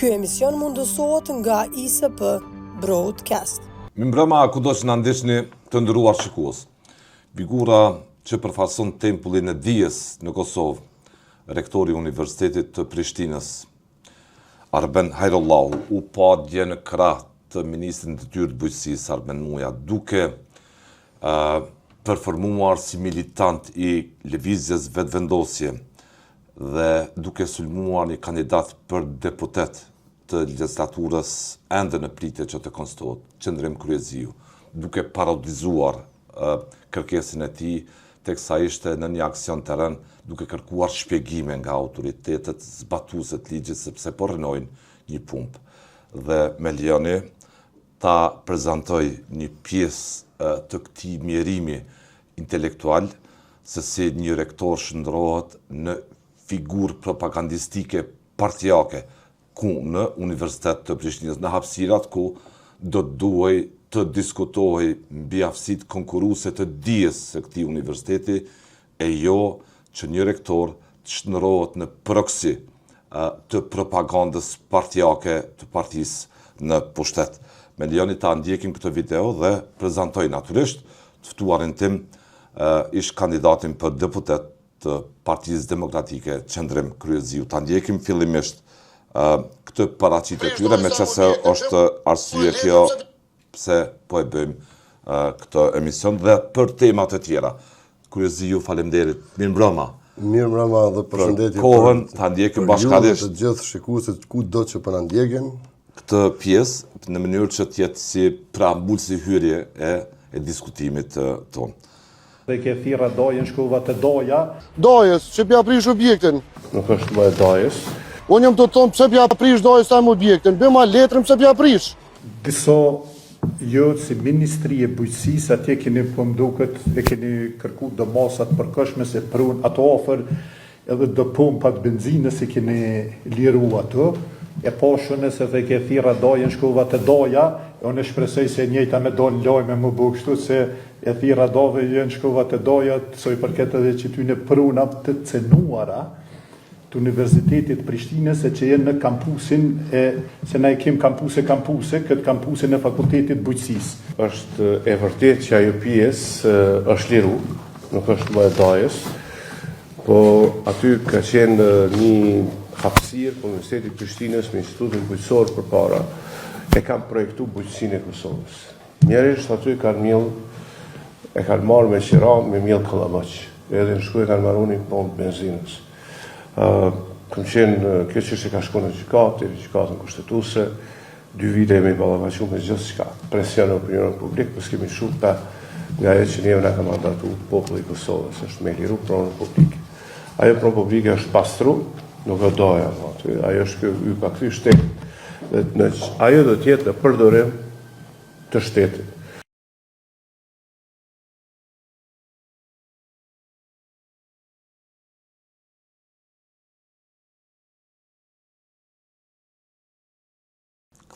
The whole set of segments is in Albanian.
Ky emision mundësohet nga ISP Broadcast. Mbrëma kudo që na ndiqni të nderuar shikues. Figura që përfaqëson tempullin e dijes në Kosovë, rektori i Universitetit të Prishtinës, Arben Hajrullahu, u pa dje në krah të ministrit të detyrë të bujqësisë Arben Muja, duke performuar si militant i lëvizjes vetëvendosje dhe duke sulmuar një kandidat për deputet të legjislaturës ende në pritje që të konstohet, Qendrim Kryeziu, duke parodizuar kërkesën e tij, teksa ishte në një aksion terren duke kërkuar shpjegime nga autoritetet zbatuese të ligjit sepse po rënojnë një pumpë. Dhe me lejoni ta prezantoj një pjesë të këtij mjerimi intelektual se si një rektor shndrohet në figurë propagandistike partijake ku në Universitet të Prishtinës, në hapësirat ku do të duhej të diskutohej mbi aftësitë konkurruese të dijes së këtij universiteti e jo që një rektor të shndrohet në proksi të propagandës partijake të partisë në pushtet. Me lejoni ta ndjekim këtë video dhe prezantoj natyrisht të ftuarin tim ish kandidatin për deputet të Partisë Demokratike Qendrim Kryeziu. Ta ndjekim fillimisht këtë paraqitje tyre, meqense është arsye kjo pse po e bëjmë këtë emision dhe për temat e tjera. Kryeziu, faleminderit. Mirëmbrëma. Mirëmbrëma dhe përshëndetje. Kohën ta ndjekim bashkërisht të gjithë shikuesit kudo që po na ndjekin. Këtë pjesë në mënyrë që të jetë si preambullsi hyrje e diskutimit tonë. Dhe ke thirra dojën shkuva të doja. Dojës, që pja prish objektin. Nuk është më e dojës. Unë jam të thonë pse pja prish dojës tam objektin, bëma letrën pse pja prish. Diso jo si Ministri e Bujqësisë atje keni po mduket e keni kërku domosat përkohshme se prun ato ofër edhe do pumpat benzinës e keni liru ato. E poshën se dhe ke thirra dojën shkuva të doja, unë shpresoj se njëjta me do në loj me më bu kështu se e thirra dove jenë shkuva të doja, soj përket edhe që ty në prunat të cenuara të Universitetit Prishtinës e që jenë në kampusin, se na e kem kampuse, këtë kampusin e Fakultetit Bujqësisë. Është e vërtet që ajo pjesë është liru, nuk është më e dojës, po aty ka qenë një hapësirë për Universitetit Prishtinës me Institutin Bujqësor përpara e kam projektu bujqësinë e Kosovës. Njerëzit aty e kanë marrë me qira me miell kollavaç. Edhe në shkuj e kanë marrë një pompë benzinës. Kam qenë kjo çështje ka shkuar në gjykatën kushtetuese, 2 vite me ballavaçu me gjithçka. Presion opinionin publik, po s'kemi shumë pa nga ajo që neve na ka mandatu populli i Kosovës, është me liru pronën publike. Ajo pronë publike është pastru, nuk e doja aty. Ajo është ky ka kthy shtetin. Ajo do të jetë në përdorim të shtetit.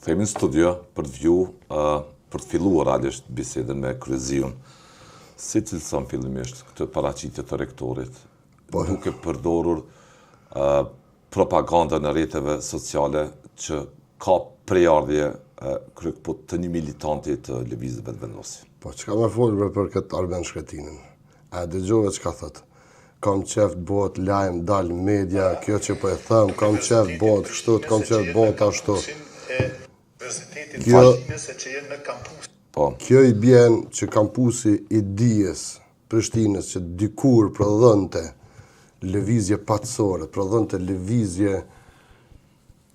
Kthehemi në studio për të për të filluar realisht bisedën me Kryeziun. Si cilëson fillimisht këtë paraqitje të rektorit, duke përdorur propaganda në rrjeteve sociale që ka prejardhje të një militanti të lëvizjes vetëvendosje. Po, çka më folur për këtë Arben Shkretinin? A dëgjove çka thotë? Kam qef bëhet lajm dal media, kjo që po e them, kam qef bëhet kështu, kam qef bëhet ashtu. Kjo i bjen që kampusi i dijes Prishtinës që dikur prodhonte lëvizje patësore, prodhonte lëvizje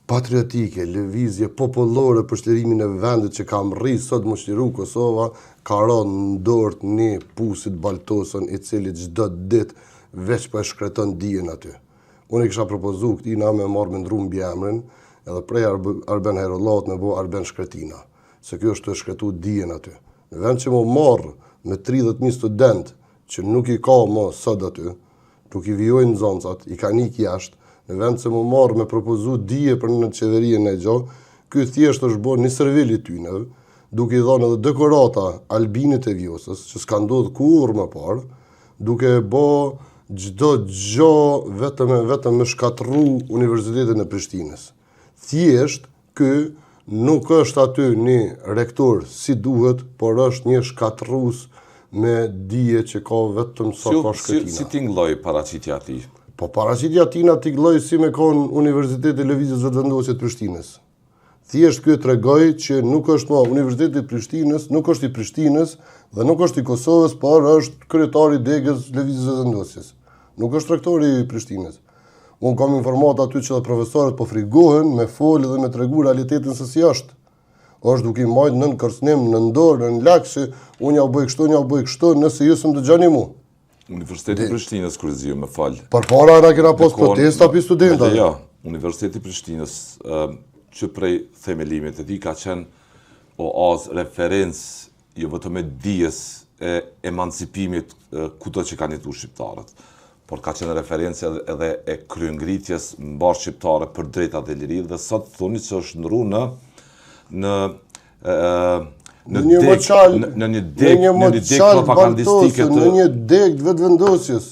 patriotike, lëvizje popullore për shtirimin e vendit që kam rri sot më shtiru Kosova, ka rënë në dorë një pusit baltosën i cili çdo ditë veç po e shkreton dijen aty. Unë i kisha propozu këtij na me marrë me ndru mbi emrin, edhe prej Arben Hajrullahut me bo Arben Shkretina, se kjo është të shkretu dijen aty. Në vend që më marrë me 30.000 student që nuk i ka më sot aty, nuk i vijojnë nxënësat, i ka nik jashtë, në vend që më marrë me propozu dije për në qeverien e gjo, ky thjesht është bo një servil i tyne, duke i dhënë edhe dekorata Albinit e Vjosës, që s'ka ndodhur kur më parë, duke bo çdo gjë vetëm me shkatërru Universitetin e Prishtinës. Thjesht, ky nuk është aty një rektor si duhet, por është një shkatrus me dije që ka vetëm sa ka shkretina. Si tingëlloj paraqitja ati? Po paraqitja tina tingëlloj si me konë Universiteti Lëvizjes Vetëvendosje të Prishtinës. Thjesht ky tregoj që nuk është më Universiteti i Prishtinës, nuk është i Prishtinës dhe nuk është i Kosovës, por është kryetari i degës Lëvizjes Vetëvendosjes. Nuk është rektori i Prishtinës. Unë kam informat aty që dhe profesorët po frigohen me folë dhe me tregu realitetin se si është. Është duke i majtë nën kërcënim, në dorë, në lakë, që unë ja bëj kështu, nëse ju së më dëgjani mu. Universiteti i Prishtinës, Kryezio, me falë. Për para na kena pos protesta për studentët. Ja, Universiteti i Prishtinës, që prej themelimit e ti ka qenë oazë referencë, jo vetëm e dijes e emancipimit kudo që kanë jetu shqiptarët, por ka qenë referencë edhe e kryengritjes mbar shqiptare për drejta dhe liri, dhe sot thoni që është ndru në një deg propagandistike në një deg të vetëvendosjes.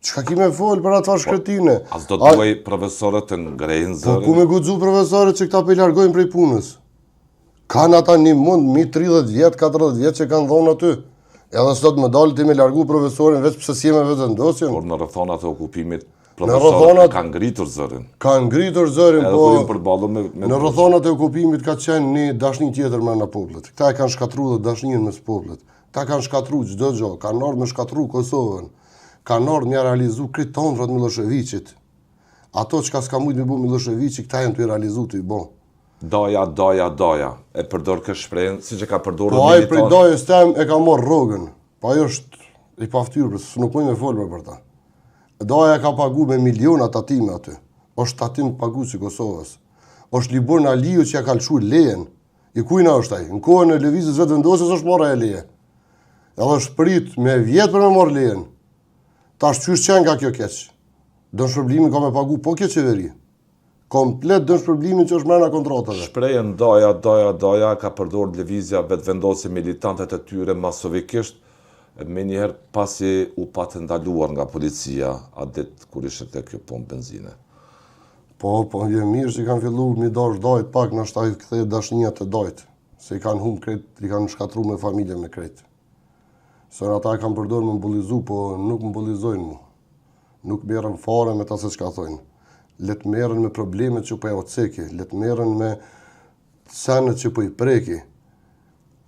Çka kime folë për atë shkretine? As do të duaj profesorët të ngrejnë zërin? Po ku me guxu profesorët që këta për i largojnë prej punës? Kanë ata një mund, 30 vjetë, 40 vjetë që kanë dhonë aty. Edhe sot më dalë ti me largu profesorin veç pëse si me vetëvendosjen. Por në rrethonat e okupimit, profesorët kanë ngritur zërin. Kanë ngritur zërin, po në rrethonat e okupimit ka qenë një dashni tjetër me në popullet. Këta e kanë shkatru dhe dashnin mes popullet. Këta kanë shkatru çdo gjë, kanë ardhur me shkatru Kosovën. Kanë ardhur me realizu këtë tonfrat Miloševićit. Ato çka s'ka mujt me bu Miloševići, këta janë të realizu të i bo. Daja, e përdor këtë shprehje, siç e ka përdorur po ai prej dajës tem e ka marrë rrogën. Po ai është i paftyrë, nuk mund me folë për ta. Daja ka pagu me miliona tatime aty. Është tatim paguesi i Kosovës. Është Libor Aliu që ja ka lëshuar lejen. I kujna është ai? Në kohën e lëvizjes vetëvendosjes është marrë e leje. Edhe është prit me vjet për me marrë lejen. Tash qysh qenë nga kjo keq? Dëshpërblimin ka me pagu po kjo qeveri. Komplet dëshpërblimin që është mrena kontratave. Shprehjen daja ka përdorur lëvizja vetëvendosje militantët e tyre masovikisht, me njëherë pasi u patë ndaluar nga policia atë ditë kur ishte kjo pompë benzine. Po, je mirë që i kanë fillu mi dash dajt pak në shtaj këthej dashnia të dajt. Se i kanë humbë krejt, i kanë shkatru me familje me krejt. Se në ata e kanë përdorur me mbullizu, po nuk mbulizojnë mu. Nuk merren fare me ta se çka thojnë. Let merren me problemet që po ja oceki, let merren me senet që po i preki.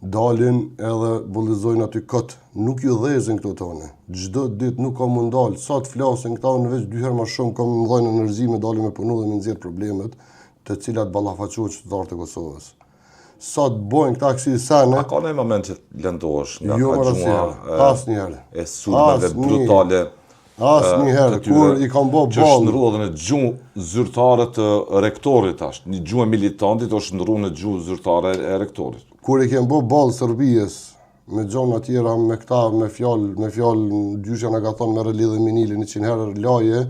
Dalin edhe bullizojnë aty kot. Nuk ju dhezin këto tone. Çdo ditë nuk ka mund dal. Sa të flasin këta në veç 2 herë më shumë kam më dhënë energji me dalin me punu dhe me nxjerr problemet, të cilat ballafaqohen qytetarët e Kosovës. Sa të bojnë këta kësi sene. A ka në moment që lëndohesh nga asnjëherë. E sulmeve brutale. Asnjëherë, kur i kanë bërë që është ndërruar dhe në gjuhë zyrtare të rektorit tash. Një gjuhë militantit është ndërruar në gjuhë zyrtare e rektorit. Kur i kanë bërë ballë Serbijës, me gjona tjera, me këta, me fjalë, gjyshja na ka thonë merr lidhje minile 100 herë laje,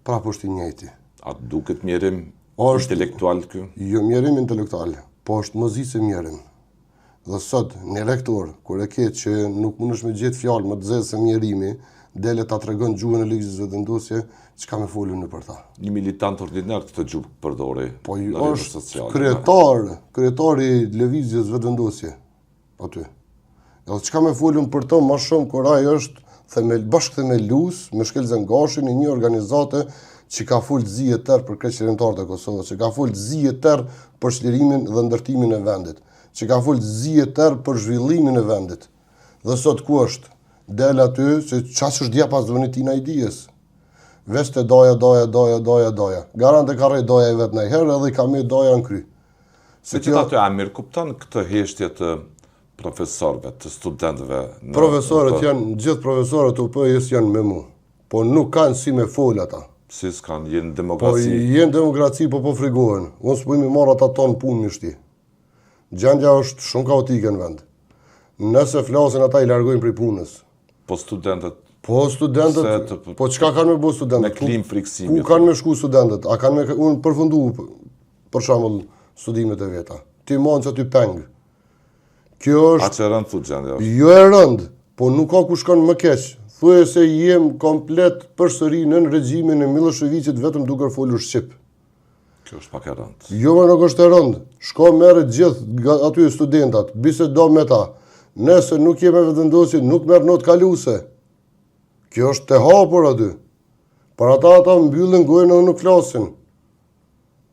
prapë është i njëjti. A duket mjerim intelektual ky? Jo mjerim intelektual, po është mozisë mjerim. Dhe sot, një rektor, kur e ke që nuk mundesh me gjetë fjalë më të zezë se mjerimi, dele ta tregon gjuhën e lëvizjes vetëvendosje, çka me folën në për ta. Një militant ordinar këtë gjuhë përdori. Po është kryetari i lëvizjes vetëvendosje aty. Edhe çka me folën për to më shumë kur ai është bashkëthemelues me Shkelzen Gashin i një organizate që ka folë zije tërë për kryeqytetarët e Kosovës, që ka folë zije tërë për çlirimin dhe ndërtimin e vendit, që ka folë zije tërë për zhvillimin e vendit. Dhe sot ku është? Del aty se çfarë është diapazoni tina i dijes. Veste daja. Garante ka rrej daja i vet në herë edhe i ka me daja në kry. Se që aty mirë kupton këtë heshtje të profesorëve, të studentëve. Profesorët gjithë profesorët UP-s janë me mu, po nuk kanë si me fol ata. Si s'kanë, jenë demokraci? Po jenë demokraci, po frigohen. Unë s'po imi marrë ata tonë punë mishti. Gjendja është shumë kaotike në vend. Nëse flasin ata i largojnë prej punës. Po studentët? Po çka kanë me bu studentët? Me klim friksimi. Ku kanë me shku studentët? A kanë me unë përfundu për shembull studimet e veta. Ti mund që ty peng. Kjo është... A që rënd thu gjendja është? Jo e rënd, po nuk ka ku shkon më keq. Thuaj se jem komplet përsëri në regjimin e Miloševićit vetëm duke folur shqip. Kjo është pak e rëndë. Jo, më nuk është e rëndë. Shko merë gjithë aty studentat, bisedo me ta. Nëse nuk jeme vetëvendosje, nuk merë notë kaluse. Kjo është të hapur aty. Për ata mbyllin gojën edhe nuk flasin.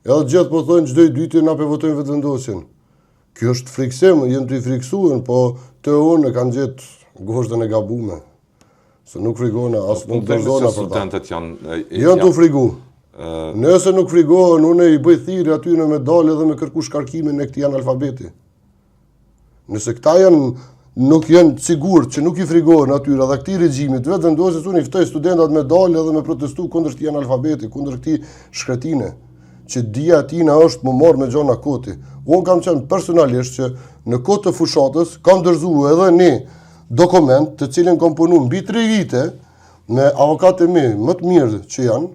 Edhe gjithë po thojnë çdo dytë na pe votojnë vetëvendosjen. Kjo është friksim, jenë të i friksuen, po të unë kanë gjetë goshtën e gabume. Se nuk frigona, asë nuk dërzona për ta. Studentet janë... Janë të frigu. Nëse nuk frigohen, unë i bëj thirrje aty në medalje dhe me kërku shkarkimin e këtij analfabeti. Nëse këta nuk janë sigurt që nuk i frigohen atyra dhe këtij regjimit, vetëvendosjes unë i ftoj studentat medalje dhe me protestu kundër këtij analfabeti, kundër këtij shkretine, që dia tina është më marrë me gjona koti. Unë kam qenë personalisht që në kohë të fushatës kam dorëzuar edhe një dokument të cilin kam punu mbi 3 vite me avokatë mi më të mirë që janë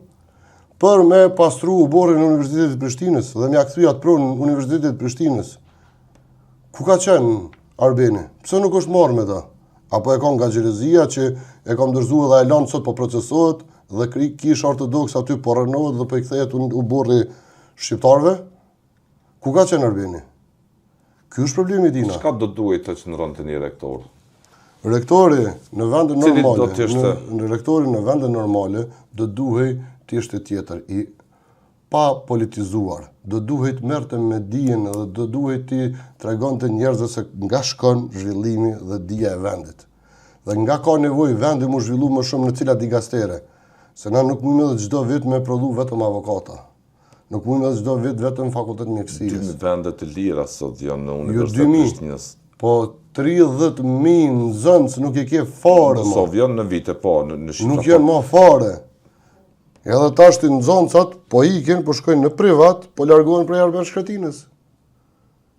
për me pastru uborrin në Universitetit të Prishtinës dhe me kthyer atë pronë në Universitetit të Prishtinës. Ku ka qenë Arbeni? Pse nuk është marrë me ta? Apo e ka nga xhelozia që e kam dorëzuar dhe e lanë sot po procesohet dhe kish ortodoks aty po rënohet dhe po i kthehet uborri shqiptarëve? Ku ka qenë Arbeni? Ky është problemi i tina. Çka do duhet të qëndronte një rektor? Rektori në vende normale, rektori në vende normale do duhej të ishte tjetër i pa politizuar. Do duhej të merrte me dijen dhe do duhej të tregonte njerëzve se nga shkon zhvillimi dhe dija e vendit. Dhe nga ka nevojë vendi mu zhvillu më shumë në cilat digastere. Se na nuk mundem edhe çdo vit me prodhu vetëm avokata. Nuk mundem edhe çdo vit vetëm fakultet mjekësisë. 2 vende të lira sot janë në Universitetin e Prishtinës. Po 30.000 nxënës nuk e ke fare. So vjen në vite po në Shqipëri. Nuk janë më fare. Edhe tash të nxënësat po ikin, po shkojnë në privat, po largohen prej Arben Shkretinës.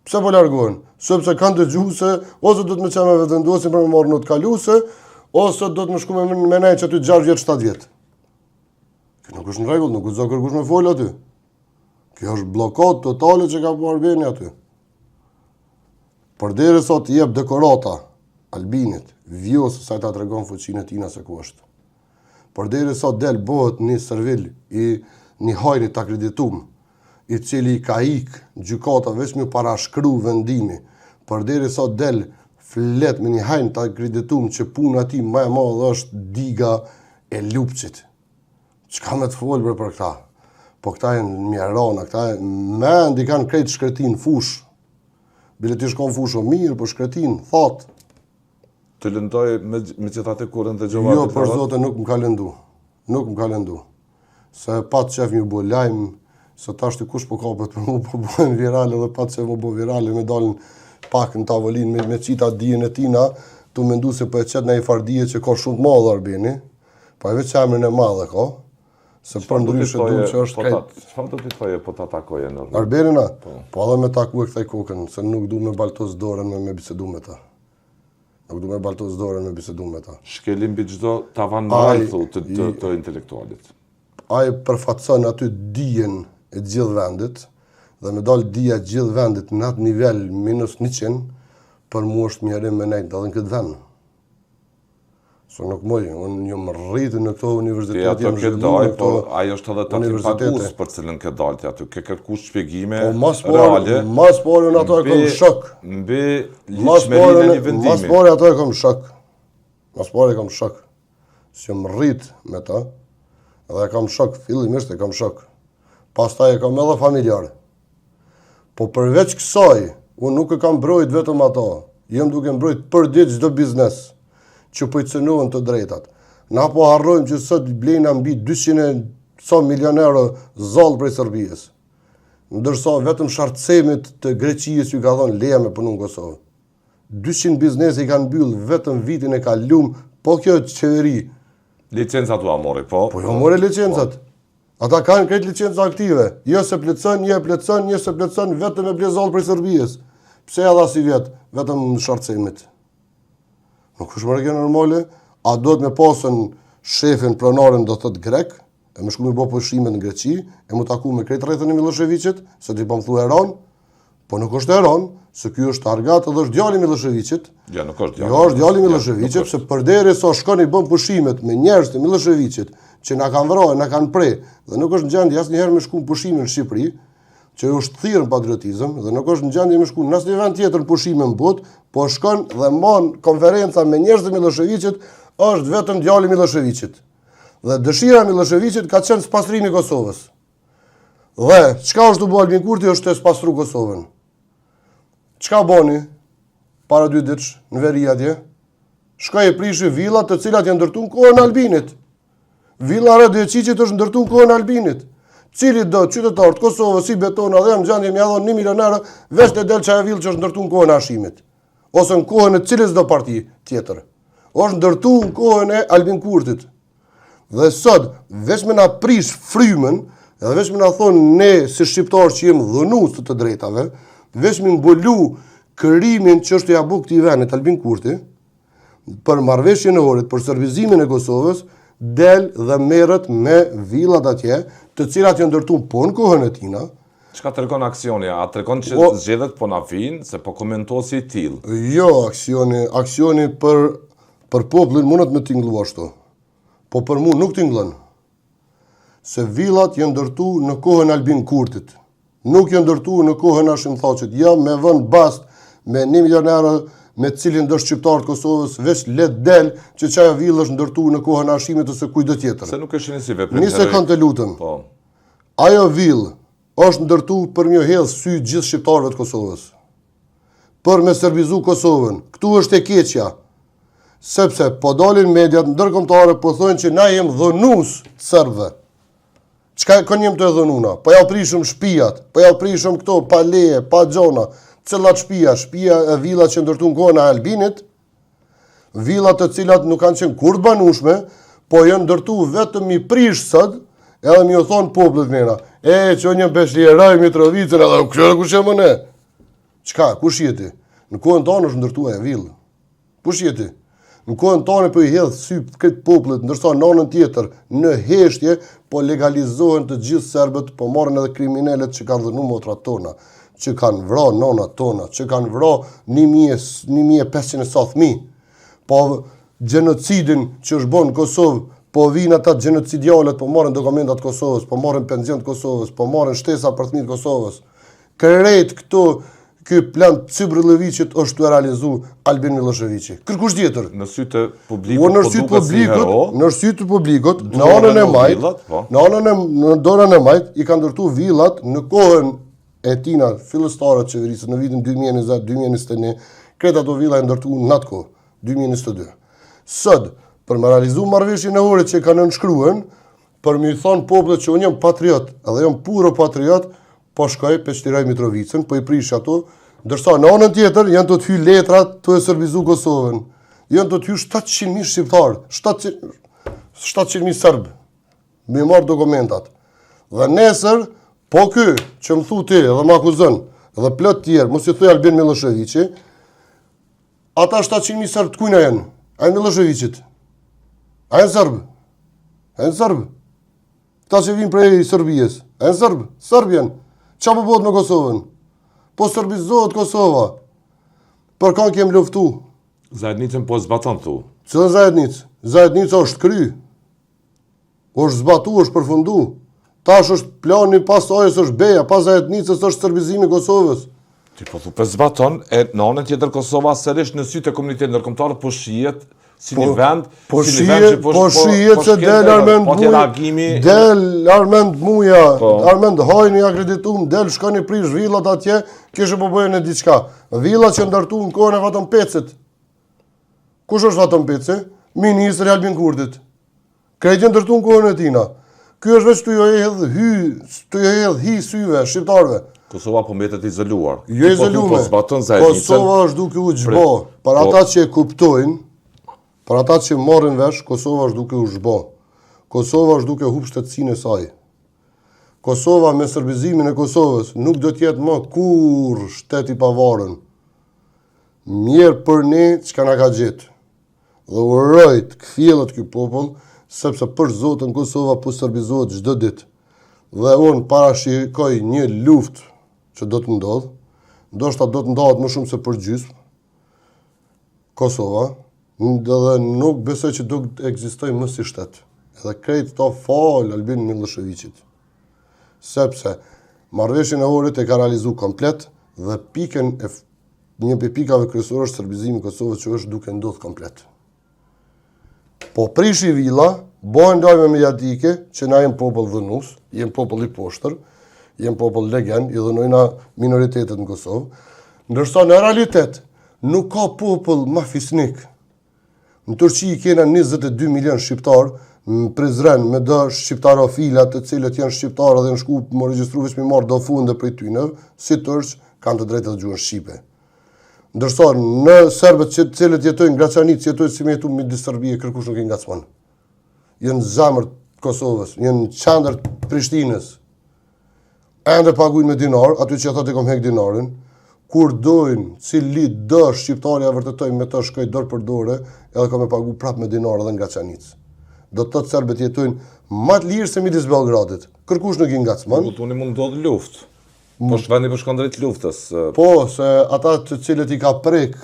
Pse po largohen? Sepse kanë dëgjuar se ose do të më çamë vetëvendosin për më marrë notë kaluse, ose do të më shku me nej që aty 6 vjet, 7 vjet. Kjo nuk është në rregull, nuk guxon kërkush me fol aty. Kjo është bllokat totale që ka bërë Arbeni aty. Përderisa të jep dekorata Albinit, vjosë sa ta tregon fuqinë e tina se ku është. Përderisa del bëhet një servil i një hajrit të akreditum, i cili ka ik gjykata veç me parashkru vendimi, përderisa del flet me një hajrin të akreditum që puna ti më e madhe është diga e Lupçit. Çka me të folë për këta? Po këta janë mjerona, këta me ndikan krejt shkretin fush. Bile ti shkon fushë mirë, po shkretin, thot. Të lëndoj me gjithate kurën dhe Gjovati? Jo, për zote nuk më ka lëndu. Nuk më ka lëndu. Se pat qef një bo lajmë, se tash të kush po kapët për mu po bojnë virale dhe pat qef mu bo virale, me dalën pak në tavolin me qita dijen e tina, tu mendu se po e qet në i fardije që ka shumë të madhe Arbeni, pa e veç emrin e madhe ka, se për ndryshe du që është krejt. Çfarë do t'i thoje po ta takoje në rrugë? Arbenina? Po edhe me taku e këthej kokën, se nuk du me baltos dorën me bisedu me ta. Nuk du me baltos dorën me bisedu me ta. Shkelim mbi çdo tavan rralthu të intelektualit. Ai përfaqëson aty dijen e gjithë vendit dhe me dal dija e gjithë vendit në atë nivel -100, për mua është mjerim me nejtë edhe në këtë vend. So nuk moj, unë jam rritë në këto universitete. Ti ato ke dal, po ajo është edhe takim pagus për cilën ke dalti aty. Ke kërkuar shpjegime reale. Mas pore në ato e kom shok. Mbi ligjmërinë e një vendimi. Mas pore ato e kom shok. Mas pore e kom shok. Si jam rritë me ta, edhe e kam shok, fillimisht e kam shok. Pastaj e kam edhe familjarë. Po përveç kësaj, unë nuk e kam mbrojt vetëm ato. Jem duke mbrojt për ditë çdo biznes që po i cënohen të drejtat. Na po harrojmë që sot blejna mbi 200 milion euro zallë prej Serbisë. Ndërsa vetëm shartësemit të Greqisë ju ka thonë leja me punu në Kosovë. 200 biznese i kanë mbyll vetëm vitin e kalum, po kjo qeveri. Licencat u amori, po? Po jo more licencat. Ata kanë krejt licenca aktive. Jo se pletson, jo se pletson, vetëm e ble zallë prej Serbisë. Pse edhe si vjet, vetëm në shartësemit. Nuk është më normale, a do të me pasën shefin pronarin do të thot grek, e më shku me bo pushimet në Greqi, e më taku me krejt rrethën e Miloševićit, se ti po më thu Eran, po nuk është Eran, se ky është targat edhe është djali Miloševićit. Ja, nuk është djali. Jo, është djali Miloševićit, se përderisa shkon i bën pushimet me njerëz të Miloševićit, që na kanë vrarë, na kanë prej, dhe nuk është në gjendje asnjëherë me shku në pushimin në Shqipëri, që është thirrë në patriotizëm dhe nuk është në gjendje me shku në asnjë vend tjetër në pushime në botë, po shkon dhe mon konferenca me njerëz të Miloševićit, është vetëm djali i Miloševićit. Dhe dëshira e Miloševićit ka qenë spastrimi i Kosovës. Dhe çka është të bëjë Albin Kurti është të spastru Kosovën. Çka boni para 2 ditësh në veri atje? Shkoi e prishi villat të cilat janë ndërtuar në kohën e Albinit. Villa Radojčićit është ndërtuar në kohën e Albinit. Cili do qytetar të Kosovës si betona dhe në gjendje më ia dhon 1 milioner veç të del çaja villë që është ndërtuar në kohën e Hashimit. Ose në kohën e cilës do parti tjetër. Është ndërtuar në kohën e Albin Kurtit. Dhe sot, veç me na prish frymën, edhe veç me na thonë ne si shqiptarë që jemi dhunues të drejtave, veç me mbulu kërimin që është ja bu këtij vendit Albin Kurti, për marrëveshjen e orit, për servizimin e Kosovës, del dhe merret me villat atje, të cilat janë ndërtuar po në kohën e tina. Çka tregon aksioni? A tregon që zgjedhjet po na vinë, se po komentohet si i tillë? Jo, aksioni për popullin mundet me tingëllu ashtu. Po për mua nuk tingëllon. Se villat janë ndërtuar në kohën e Albin Kurtit. Nuk janë ndërtuar në kohën e Hashim Thaçit. Ja me vën bast me 1 milioner me cilin do shqiptarët Kosovës veç let del që çaja villë është ndërtuar në kohën e Hashimit ose kujdo tjetër. Se nuk e shihni si veprim. Një sekondë të lutem. Po. Ajo villë është ndërtuar për më hedh sy gjithë shqiptarëve të Kosovës. Për me servizu Kosovën. Ktu është e keqja. Sepse po dalin mediat ndërkombëtare po thonë që na jem dhunues serbëve. Çka kanë jem të dhununa? Po ja prishëm shtëpiat, po ja prishëm këto pa leje, pa xhona. Cilat shtëpia e villat që ndërtuan kohën e Albinit, villat të cilat nuk kanë qenë kurrë banueshme, po janë ndërtuar vetëm i prish sot, edhe më u thon popullit mëna. Që një Beshlieraj Mitrovicën edhe kush jam ne? Çka, kush je ti? Në kohën tonë është ndërtuar e villë. Kush je ti? Në kohën tonë po i hedh sy këtë popullit, ndërsa në anën tjetër në heshtje po legalizohen të gjithë serbët, po marrin edhe kriminalet që kanë dhënë motrat tona, që kanë vrarë nonat tona, që kanë vrarë 1500 fëmijë. Po gjenocidin që është bën në Kosovë, po vinë ata gjenocidialët, po marrin dokumentat Kosovës, po marrin pension të Kosovës, po marrin shtesa për fëmijët Kosovës. Krejt këto ky plan Cybrilleviçit është të realizu Albin Miloševići. Kërkush tjetër? Në sy të publikut, në sy të publikut, në anën e majt, në dorën e majt, i kanë ndërtuar villat në kohën e tina fillestare të qeverisë në vitin 2020-2021, kretë ato villa e ndërtuar në atë kohë, 2022. Sot, për me realizu marrëveshjen e orit që kanë nënshkruhen, për me i thonë popullit që unë jam patriot, edhe jam puro patriot, po shkoj Beshlieraj Mitrovicën, po i prish ato, ndërsa në anën tjetër janë të hy letrat të e servizu Kosovën. Janë të hy 700.000 shqiptarë, 700.000 serbë, me marrë dokumentat. Dhe nesër, po ky që më thu ti dhe më akuzon, dhe plot tjerë, mos i thuj Albin Miloševići, ata 700.000 serbë të kujna janë? A e Miloševićit? A e serbë? A e serbë? Ta që vinë prej Sërbijes, a e serbë? Serbë janë. Qa po bëhet me Kosovën? Po serbizohet Kosova. Për kanë kem luftu. Zajednicën po zbaton tu. Cëllën Zajednicë? Zajednica është kry. është zbatu, është përfundu. Tash është plani pas ajës është beja, pas Zajednicës është serbizimi i Kosovës. Ti po thu për zbaton, e në anën tjetër Kosova sërish në sytë e komunitetit ndërkombëtar po shihet si një vend, si një vend që po shihet se del Armend Muja, Armend Hajni akreditum, del shkoni prish villat atje, kishe po bëjnë diçka. Villat që ndërtuan në kohën e Vaton Pecit. Kush është Vaton Peci? Ministri Albin Kurtit. Krejtë ndërtuan në kohën e tina. Ky është veç të jo hedh hi syve shqiptarëve. Kosova po mbetet izoluar. Jo izoluar. Kosova është duke u zhbo. Për ata që e kuptojnë, për ata që marrin vesh, Kosova është duke u zhbo. Kosova është duke hub shtetësinë e saj. Kosova me serbizimin e Kosovës nuk do të jetë më kur shtet i pavarur. Mirë për ne çka na ka gjetë. Dhe uroj të kthjellet ky popull, sepse për Zotin Kosova po serbizohet çdo ditë. Dhe unë parashikoj një luftë që do të ndodhë, ndoshta do të ndodhet më shumë se për gjysmë Kosova, dhe nuk besoj që do të ekzistojë më si shtet. Edhe krejt to fal Albin Miloševićit. Sepse Marrëveshjen e Ohrit e ka realizu komplet dhe një për pikave kryesore është serbizimi i Kosovës që është duke ndodhur komplet. Po prishi villa, bëhen lajme mediatike që na jemi popull dhënues, jemi popull i poshtër, jemi popull legend, i dhënojna minoritetet në Kosovë, ndërsa në realitet nuk ka popull ma fisnik. Në Turqi kena 22 milion shqiptar, në Prizren me do shqiptarofilat të cilët janë shqiptarë dhe në shku më regjistru veç mi marrë do funde për i tyne, si tërç kanë të drejtë të gjuhën shqipe. Ndërsa në serbët që cilët jetojnë Graçanic, jetojnë si me jetu midis Serbie, kërkush nuk i ngacmon. Jenë zemër të Kosovës, jenë qendër të Prishtinës. Ende paguajnë me dinar, aty që ata të kom hek dinarin, kur dojnë, cili dërë shqiptarja vërtetoj me të shkoj dorë për dore, edhe ka me pagu prap me dinar edhe në Graçanic. Do të thotë serbët jetojnë më të lirë se midis Beogradit. Kërkush nuk i ngacmon. Kultuni mund ndodh luftë. Po shvendi po shkon drejt luftës. Po, se ata të cilët i ka prek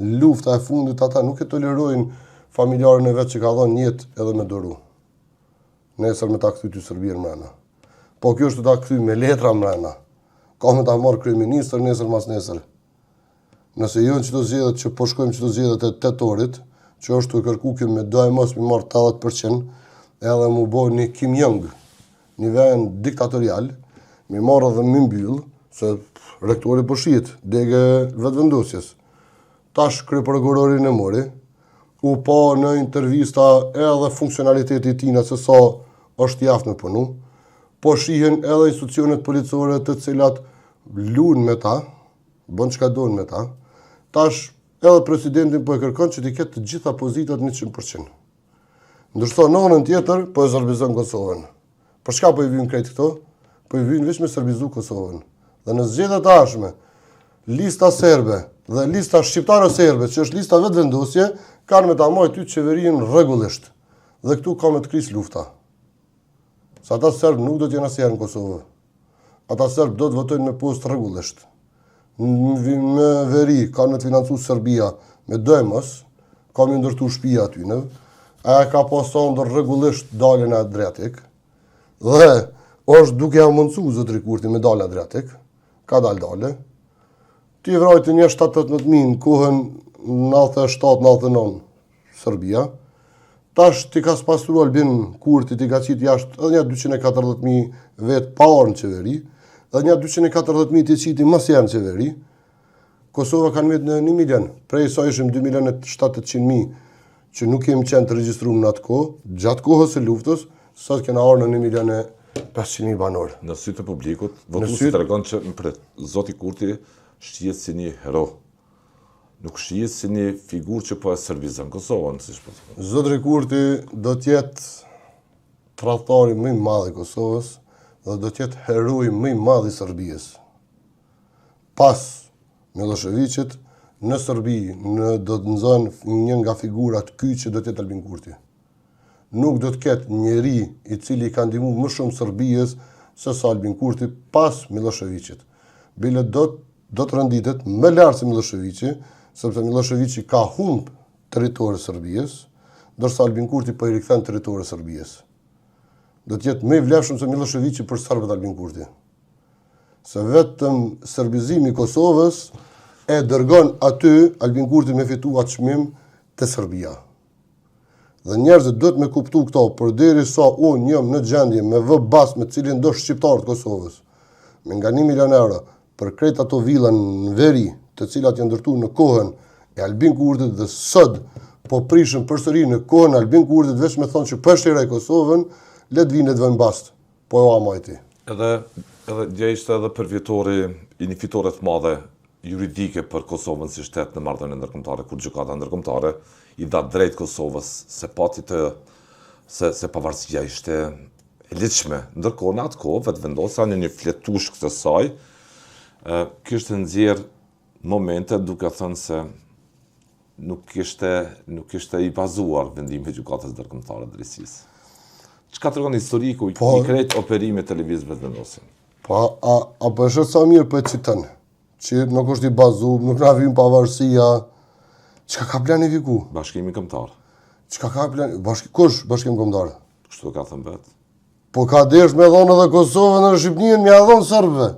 lufta e fundit, ata nuk e tolerojnë familjarën e vetë që ka dhënë jetë edhe me doru. Nesër me ta kthy ty Serbia mrena. Po kjo është ta kthy me letra mrena. Ka me ta marrë kryeministër nesër mas nesër. Nëse jo në qëto zgjedhjet që po shkojmë qëto zgjedhjet e 8 orit, që është të kërku kjo me do e mos mi marrë 80%, edhe mu bo një Kim Jong, një vend diktatorial, mi marrë dhe mi mbyll, se rektori po shihet, dege vetëvendosjes. Tash kryeprokurorin e mori, u pa në intervista edhe funksionaliteti i tina se sa është jaftë me punu, po shihen edhe institucionet policore të cilat lunë me ta, bën çka doin me ta. Tash edhe presidentin po e kërkon që t'i ketë të gjitha pozitat 100%. Ndërsa në anën tjetër po e serbizon Kosovën. Për çka po i vijnë krejt këto? Po i vijnë veç me serbizu Kosovën. Dhe në zgjedhjet e ardhshme, lista serbe dhe lista shqiptare-serbe, që është lista vetëvendosje, kanë me ta marrë ty qeverinë rregullisht. Dhe këtu ka me të krisë lufta. Sa ata serbë nuk do të jenë asnjëherë në Kosovë. Ata serbë do të votojnë me postë rregullisht. Në veri kanë me të financu Serbia me dojmës, ka me ndërtu shtëpia aty në, a ka pasondër rregullisht daljen e Adriatik, dhe është duke ja mundsu zotri Kurti me dalë Adriatik, ka dale. Ti vrajti një 7-18.000 në kohën 97-99 Serbia, tash ti ka spastru Albin Kurti, ti ka qitë jashtë edhe një 240.000 vetë pa orë në qeveri, edhe një 240.000 ti qiti mas janë në qeveri. Kosova kanë vetë në 1 milion, prej sa ishim 2.700.000 që nuk kemi qenë të regjistruar në atë kohë, gjatë kohës së luftës, sot kena orë në 1.500.000 banorë. Në sytë të publikut, votuesi tregon që zoti Kurti shihet si një hero. Nuk shihet si një figurë që po e servizon Kosovën, siç po thonë. Zotri Kurti do të jetë tradhtari më i madh i Kosovës dhe do të jetë heroi më i madh i Serbisë. Pas Miloševićit, në Serbi do të nxonë një nga figurat kyçe do të jetë Albin Kurti. Nuk do të ketë njeri i cili ka ndihmuar më shumë Serbisë se sa Albin Kurti pas Miloševićit. Bile do të renditet më lart se Miloševići, sepse Miloševići ka humb territorin e Serbisë, ndërsa Albin Kurti po i rikthen territorin e Serbisë. Do të jetë më i vlefshëm se Miloševići për serbët Albin Kurti. Se vetëm serbizimi i Kosovës e dërgon aty Albin Kurti me fitu atë çmim te Serbia. Dhe njerëzit duhet me kuptu këto, përderi sa unë jam në gjendje me vë bas me cilin do shqiptarët Kosovës, me nga 1 milion euro, për krejt ato villa në veri, të cilat janë ndërtu në kohën e Albin Kurtit dhe sot po prishën përsëri në kohën e Albin Kurtit, veç me thonë që përshira i Kosovën, let vinë të vënë bast, po e amajti. Edhe dje ishte edhe përvjetori i një fitore të madhe juridike për Kosovën si shtet në marrëdhënie ndërkombëtare, kur gjykata ndërkombëtare i dha drejt Kosovës se pati se pavarësia ishte e ligjshme. Ndërkohë në atë kohë vetëvendosja në një fletush këtë saj kishte nxjerr momente duke thënë se nuk kishte i bazuar vendimi i gjykatës ndërkombëtare drejtësisë. Çka tregon historiku i krejt operimit televizor vetëvendosje? Po apo është sa mirë po e citon, që nuk është i bazuar, nuk na vjen pavarësia. Çka ka planifiku? Bashkimi Kombëtar. Çka ka plan? Kush bashkim kombëtar? Kështu ka thënë vet. Po ka desh me dhonë edhe Kosovën në Shqipënin, me dhonë Sërbëve.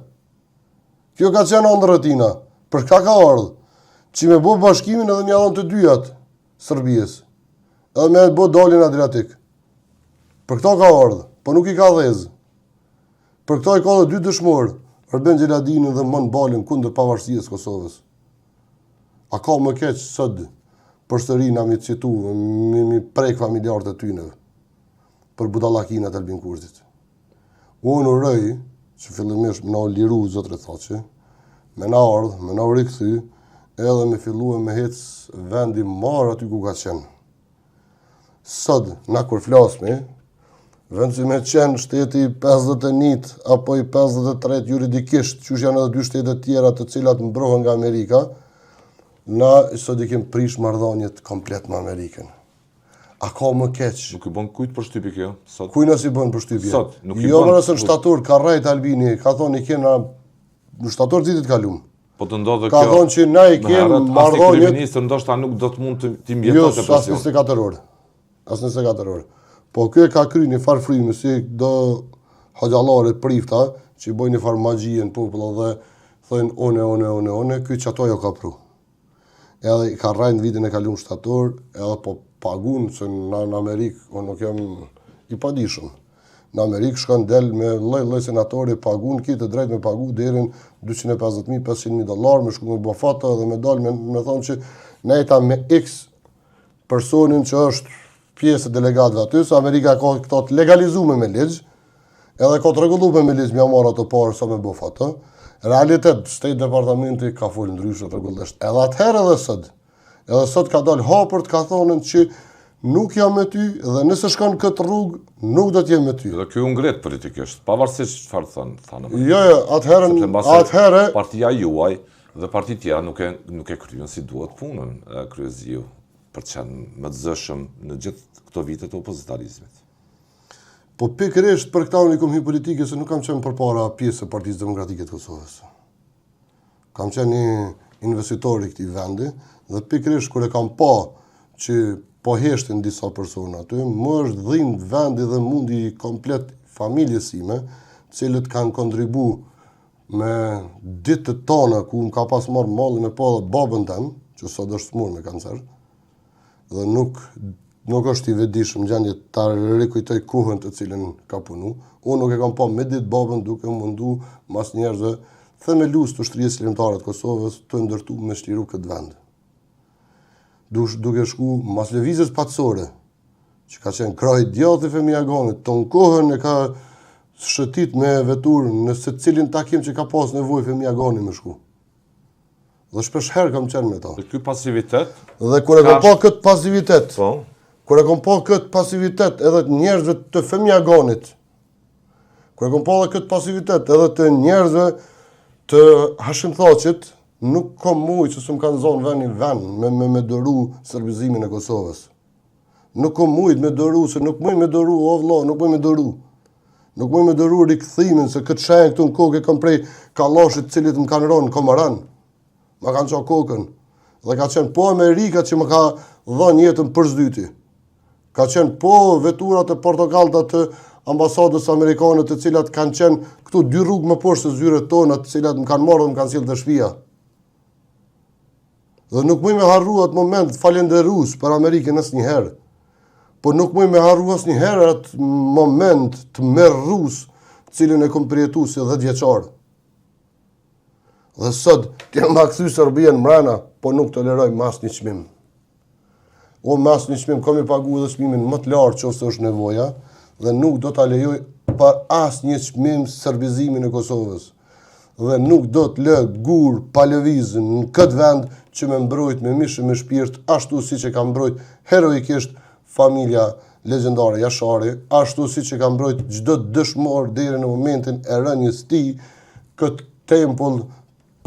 Kjo ka qenë ndër e tina. Për ka ardhë? Që me bo bashkimin edhe me dhonë të dyjat Sërbijes. Edhe me bo dalin Adriatik. Për këto ka ardhë, po nuk i ka dhezë. Për këto i ka dhe dy dëshmorë, Arben Gjeladinin dhe Mën Balin kundër pavarësisë Kosovës. A ka më keq sot përsëri na mi citu, mi prek familjarët e tyneve për budallakinat e Albin Kurtit. Unë uroj që fillimisht me na liru zotre thaqe, me na ardhë, me na rikëthy, edhe me fillu me hec vendi marë aty ku ka qenë. Sot, na kur flasme, vend që me qenë shteti 51 apo i 53 juridikisht, që janë edhe dy shtetet tjera të cilat mbrohen nga Amerika, na sot i kem prish marrëdhëniet komplet me Amerikën. A ka më keq? Nuk i bën kujt për shtypje kjo sot. Kujna si bën për shtypje? Sot, nuk i jo bën. nëse në shtator ka rrejt Albini, ka thonë i kena në shtator ditit kalum. Po të ndodhe Ka kjo. thonë që na i kem marrëdhëniet. Kryeministri ndoshta nuk do të mund të Jo, mjetote as 24 orë. As 24 orë. Po kjo ka kry një farë frime, si do hoxhallare prifta, që i bojnë një farë magjie në popull dhe thojnë one, kjo që ato jo ka pru. Edhe ka rrajnë vitin e kalum shtator, edhe po pagun, se në Amerikë, unë nuk jam i padishëm. Në Amerikë shkon del me lloj senatori pagun, kitë drejt me pagu derin 250.000, 500.000 dollar, me shku me bo foto dhe me dal me thonë që nejta me X personin që është pjesë e delegatëve aty, se Amerika ka këto të legalizume me ligj, edhe ka të rregulluar me ligj, mja marrë ato parë sa me bo foto. Realitet, State Departamenti ka folë ndryshe rregullisht. Edhe atëherë edhe sot ka dalë hapërt, ka thonën që nuk jam me ty dhe nëse shkon këtë rrugë, nuk do t'jem me ty. Dhe kjo u ngret politikisht, pavarësisht çfarë thanë. Jo, atëherë partia juaj dhe partit tjera nuk e kryen si duhet punën kryeziu për të qenë më të zëshëm në gjithë këto vite të opozitarizmit. Po pikërisht për këta unë i kom hi politike se nuk kam qenë përpara pjesë e Partisë Demokratike të Kosovës. Kam qenë një investitor i këtij vendi dhe pikërisht kur e kam pa që po heshtin disa persona aty, më është dhimbë vendi dhe mundi komplet familjes sime, cilët kanë kontribu me ditët tona ku më ka pas marrë malli me pa dhe babën tem, që sot është smur me kancer, dhe nuk është i vetëdijshëm gjendje ta rikujtoj kohën të cilën ka punu. Unë nuk e kam pa me ditë babën duke mundu mas njerëzve themelus të ushtrisë lirimtare të Kosovës të ndërtu me shliru këtë vend. Duke shku mas lëvizjes patësore, që ka qenë kraj djathi Femia Aganit, ton kohën e ka shëtit me vetur në se cilin takim që ka pas nevojë Femia Agani me shku. Dhe shpesh herë kam qenë me ta. Dhe ky pasivitet? Dhe kur e kam pa këtë pasivitet, po. Kur e kom pa këtë pasivitet edhe të njerëzve të Femia Aganit, kur e kom pa edhe këtë pasivitet edhe të njerëzve të Hashim Thaqit, nuk kom mujë që s'm kanë zonë me dëru serbizimin e Kosovës. Nuk kom mujë me dëru, se nuk mujë me dëru, o vëlla, nuk mujë me dëru. Nuk mujë me dëru rikthimin, se këtë shenjë këtu në kokë e kam prej kallashit cilit më kanë ronë në Komaran. Ma kanë qa kokën. Dhe ka qenë po Amerika që më ka dhënë jetën përzydyti. Ka qenë po veturat e portokallta të ambasadës amerikane të cilat kanë qenë këtu 2 rrugë më poshtë se zyret tona, të cilat më kanë marrë dhe më kanë sjellë të shtëpia. Dhe nuk muj me harru atë moment falenderus për Amerikën asnjëherë. Po nuk muj me harru asnjëherë atë moment të merrus, cilën e kom përjetu si 10 vjeçar. Dhe sot kemë ma kthy Serbien mrena, po nuk toleroj mas një çmim. O mas një çmim, kam i pagu dhe çmimin më të lartë që ose është nevoja, dhe nuk do t'a lejoj për as një çmim serbizimin e Kosovës. Dhe nuk do të lë gur pa lëvizën në këtë vend që me mbrojt me mishë me shpirt, ashtu si që ka mbrojt heroikisht familja legjendare Jashari, ashtu si që ka mbrojt çdo dëshmor deri në momentin e rënies tij këtë tempull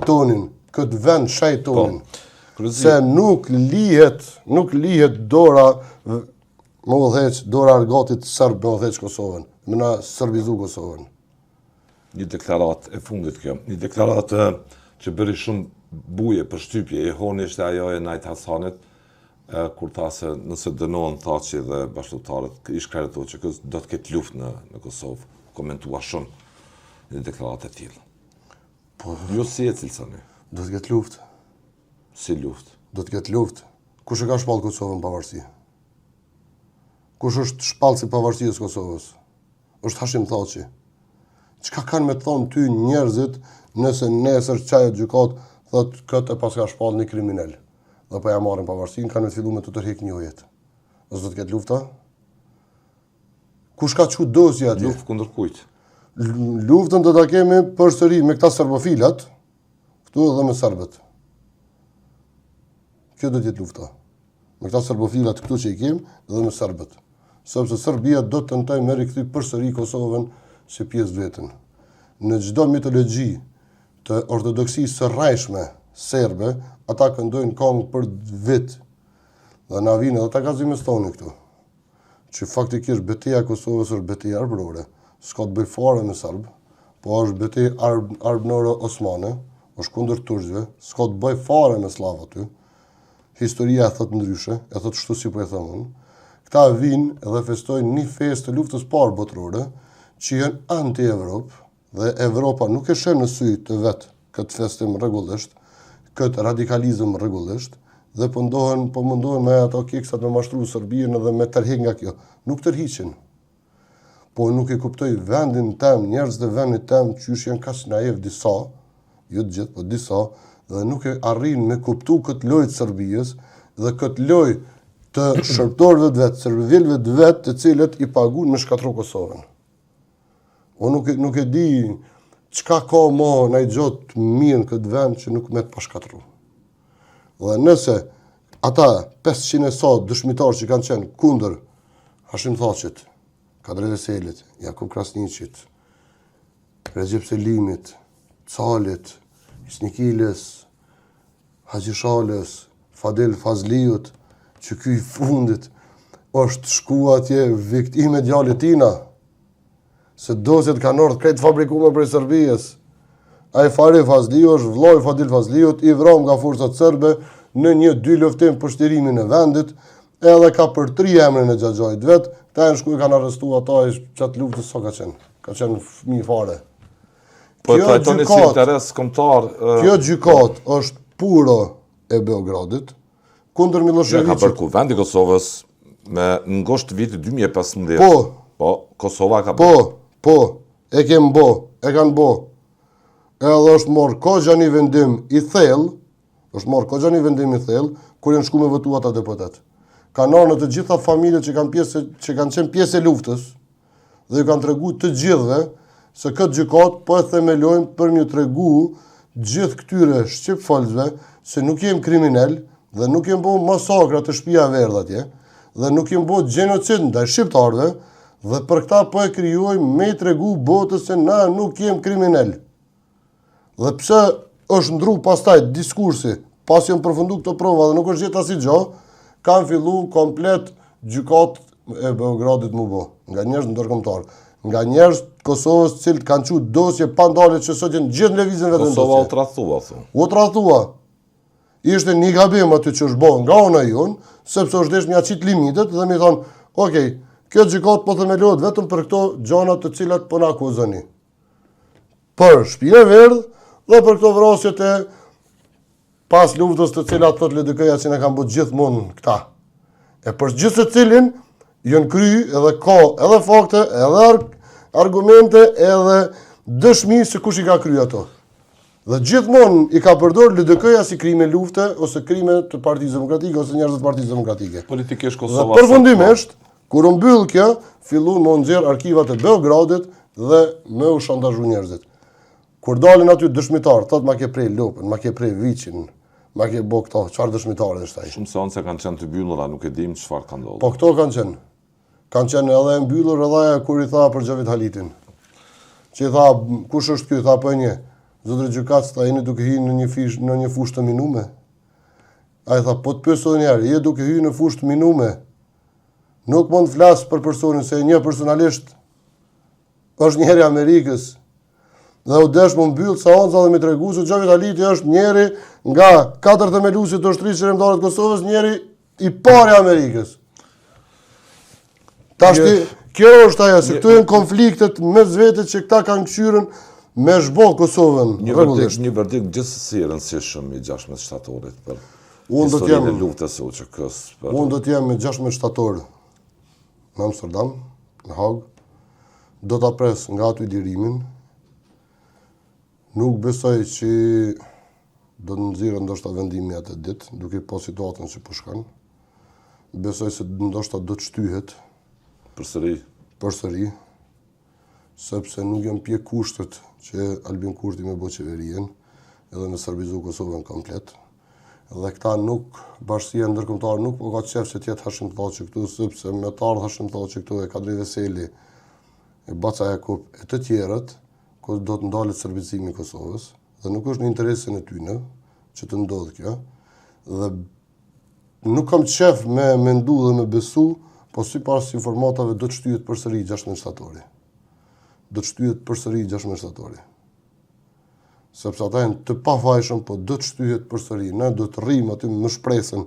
tonin, këtë vend shaj tonin. Se nuk lihet dora më udhëheq, dora argatit serb më udhëheq Kosovën, më na serbizu Kosovën. Një deklarat e fundit kjo, një deklarat që bëri shumë buje për shtypje, e honi ishte ajo e Najt Hasanit, kur tha se nëse dënohen Thaçi dhe bashkëtarët, ish kreditor që do të ketë luftë në Kosovë. Komentua shumë në deklaratë të tilla. Po, ju si e cilësoni? Do të ketë luftë. Si luftë? Do të ketë luftë. Kush e ka shpallë Kosovën pavarësi? Kush është shpallësi pavarësisë së Kosovës? Është Hashim Thaçi. Çka kanë me të thonë ty njerëzit nëse nesër çaj gjykat thotë këtë pas ka shpallë një kriminal? Dhe po ja marrin pavarësinë, kanë të filluar me të tërheq një jetë. Ose do të ketë lufta? Kush ka çu dosje atje? Luftë kundër kujt? Luftën do ta kemi përsëri me këta serbofilat, këtu edhe me serbët. Kjo do të jetë lufta. Me këta serbofilat këtu që i kemi edhe me serbët. Sepse Serbia do të tentojë me rikthy përsëri Kosovën si pjesë vetën. Në çdo mitologji të ortodoksisë së rrajshme serbe, ata këndojnë këngë për vit. Dhe na vinë edhe ta gazimestoni këtu. Që faktikisht betejë e Kosovës është betejë arbrore. S'ka të bëj fare me serb, po është betejë arbrore osmane, është kundër turqëve, s'ka të bëj fare me sllav aty. Historia e thot ndryshe, e thot kështu si po e them unë. Këta vinë edhe festojnë një festë të luftës parë botërore, që janë anti-Evropë, dhe Evropa nuk e shën në sy të vet këtë festim rregullisht, këtë radikalizëm rregullisht, dhe po mundohen me ato kiksat me mashtru Serbinë dhe me tërheq nga kjo. Nuk tërhiqin. Po nuk e kuptoj vendin tem, njerëz të vendit tem, qysh janë kaq naiv disa, jo të gjithë, po disa, dhe nuk e arrin me kuptu këtë lojë të Serbisë dhe këtë lojë të shërptorëve të vet, serbilëve të vet, të cilët i paguajnë me shkatru Kosovën. Unë nuk e di çka ka më në gjot mirë në këtë vend që nuk me të pashkatru. Dhe nëse ata 500 e sa dëshmitarë që kanë qenë kundër Hashim Thaçit, Kadri Veselit, Jakub Krasniqit, Recep Selimit, Calit, Isnikiles, Haxhishalës, Fadel Fazliut, që ky i fundit është shku atje viktime djalit tina, se dosjet kanë ardhur krejt fabrikuar prej Serbisë. Ai Fare Fazliu është vllai Fadil Fazliut, i vrom nga forcat serbe në 1-2 luftim për shtirimin e vendit, edhe ka për 3 emrin e xhaxhait vet, ta në shku i kanë arrestuar ata i çat luftës sa ka qenë. Ka qenë fëmijë fare. Po e trajtoni si interes kombëtar. Kjo gjykat është puro e Beogradit kundër Miloševićit. Ka bërë kuvendi Kosovës me ngosht viti 2015. Po, Kosova ka bërë. Po, e kanë bo. Edhe është morë kogja një vendim i thellë, kur janë shku me votu ata deputet. Kanë ardhur në të gjitha familjet që kanë qenë pjesë e luftës dhe ju kanë tregu të gjithëve se këtë gjykat po e themelojnë për m'ju tregu gjithë këtyre shqipfolësve se nuk jem kriminal dhe nuk jem bo masakra të shtëpia verdh atje dhe nuk jem bo gjenocid ndaj shqiptarëve dhe për këta po e krijuojmë me i tregu botës se na nuk jem kriminal. Dhe pse është ndru pastaj diskursi, pas janë përfundu këto prova dhe nuk është gjithë asnjë gjë, kanë fillu komplet gjykat e Beogradit mu bo, nga njerëz ndërkombëtar, nga njerëz të Kosovës të cilët kanë qenë dosje pa ndalje që sot janë gjithë në lëvizjen vetëm. Kosova u tradhtua thonë. U tradhtua. Ishte një gabim aty që është bërë nga ona jon, sepse është desh mja qit limitet dhe mi thonë, "Okej, kjo gjykat po themelohet vetëm për këto gjëra të cilat po na akuzoni." Për shtëpinë e verdh dhe për këto vrasjet e pas luftës të cilat thot LDK-ja që ne kanë bërë gjithmonë këta. E për gjithë se cilin janë kry edhe ka edhe fakte, edhe argumente, edhe dëshmi se kush i ka kry ato. Dhe gjithmonë i ka përdor LDK-ja si krime lufte ose krime të Partisë Demokratike ose njerëz të Partisë Demokratike. Politikisht Kosova. Dhe përfundimisht, kur u mbyll kjo, filluan me nxjerr arkivat e Beogradit dhe me u shantazhu njerëzit. Kur dalin aty dëshmitar, thot ma ke prej lopën, ma ke prej viçin, ma ke bo këto, çfarë dëshmitarë është ai? Shumë seanca kanë qenë të mbyllura, nuk e dim çfarë ka ndodhur. Po këto kanë qenë. Kanë qenë edhe mbyllur edhe kur i tha për Xhavit Halitin. Që i tha, kush është ky? Tha po e një. Zotri gjykat, ta jeni duke hyrë në një fushë të minume. Ai tha, po të pyesoj një herë, je duke hyrë në fushë të minume. Nuk mund të flas për personin se një personalisht është njëri i Amerikës. Dhe u desh më mbyll seanca dhe më tregu se Xhavit Haliti është njëri nga 4 themeluesit të ushtrisë shërbimarë të Kosovës, njëri i pari Amerikës. Tashti, kjo është ajo, se këtu janë konfliktet mes vetë që këta kanë këshyrën me zhbo Kosovën. Një verdikt gjithsesi i rëndësishëm i 16 shtatorit për historinë e luftës së UÇK-s. Unë do të jem me 16 shtator në Amsterdam, në Hagë. Do ta pres nga aty lirimin. Nuk besoj që do të nxirren ndoshta vendimi atë ditë, duke po situatën që po shkon. Besoj se ndoshta do të shtyhet përsëri, sepse nuk janë pje kushtet që Albin Kurti me bë qeverien, edhe me serbizu Kosovën komplet. Dhe këta nuk, bashkësia ndërkombëtare nuk po ka qef që tjetë Hashim Thaçi këtu, sepse me të ardhë Hashim Thaçi këtu e Kadri Veseli, e Baca Jakup, e të tjerët, do të ndalet serbizimi i Kosovës, dhe nuk është në interesin e tyne që të ndodhë kjo, dhe nuk kam qef me mendu dhe me besu, po si pas informatave do të shtyhet përsëri 16 shtatori. Do të shtyhet përsëri 16 shtatori. Sepse ata janë të pafajshëm, po do të shtyhet përsëri. Ne do të rrimë aty me shpresën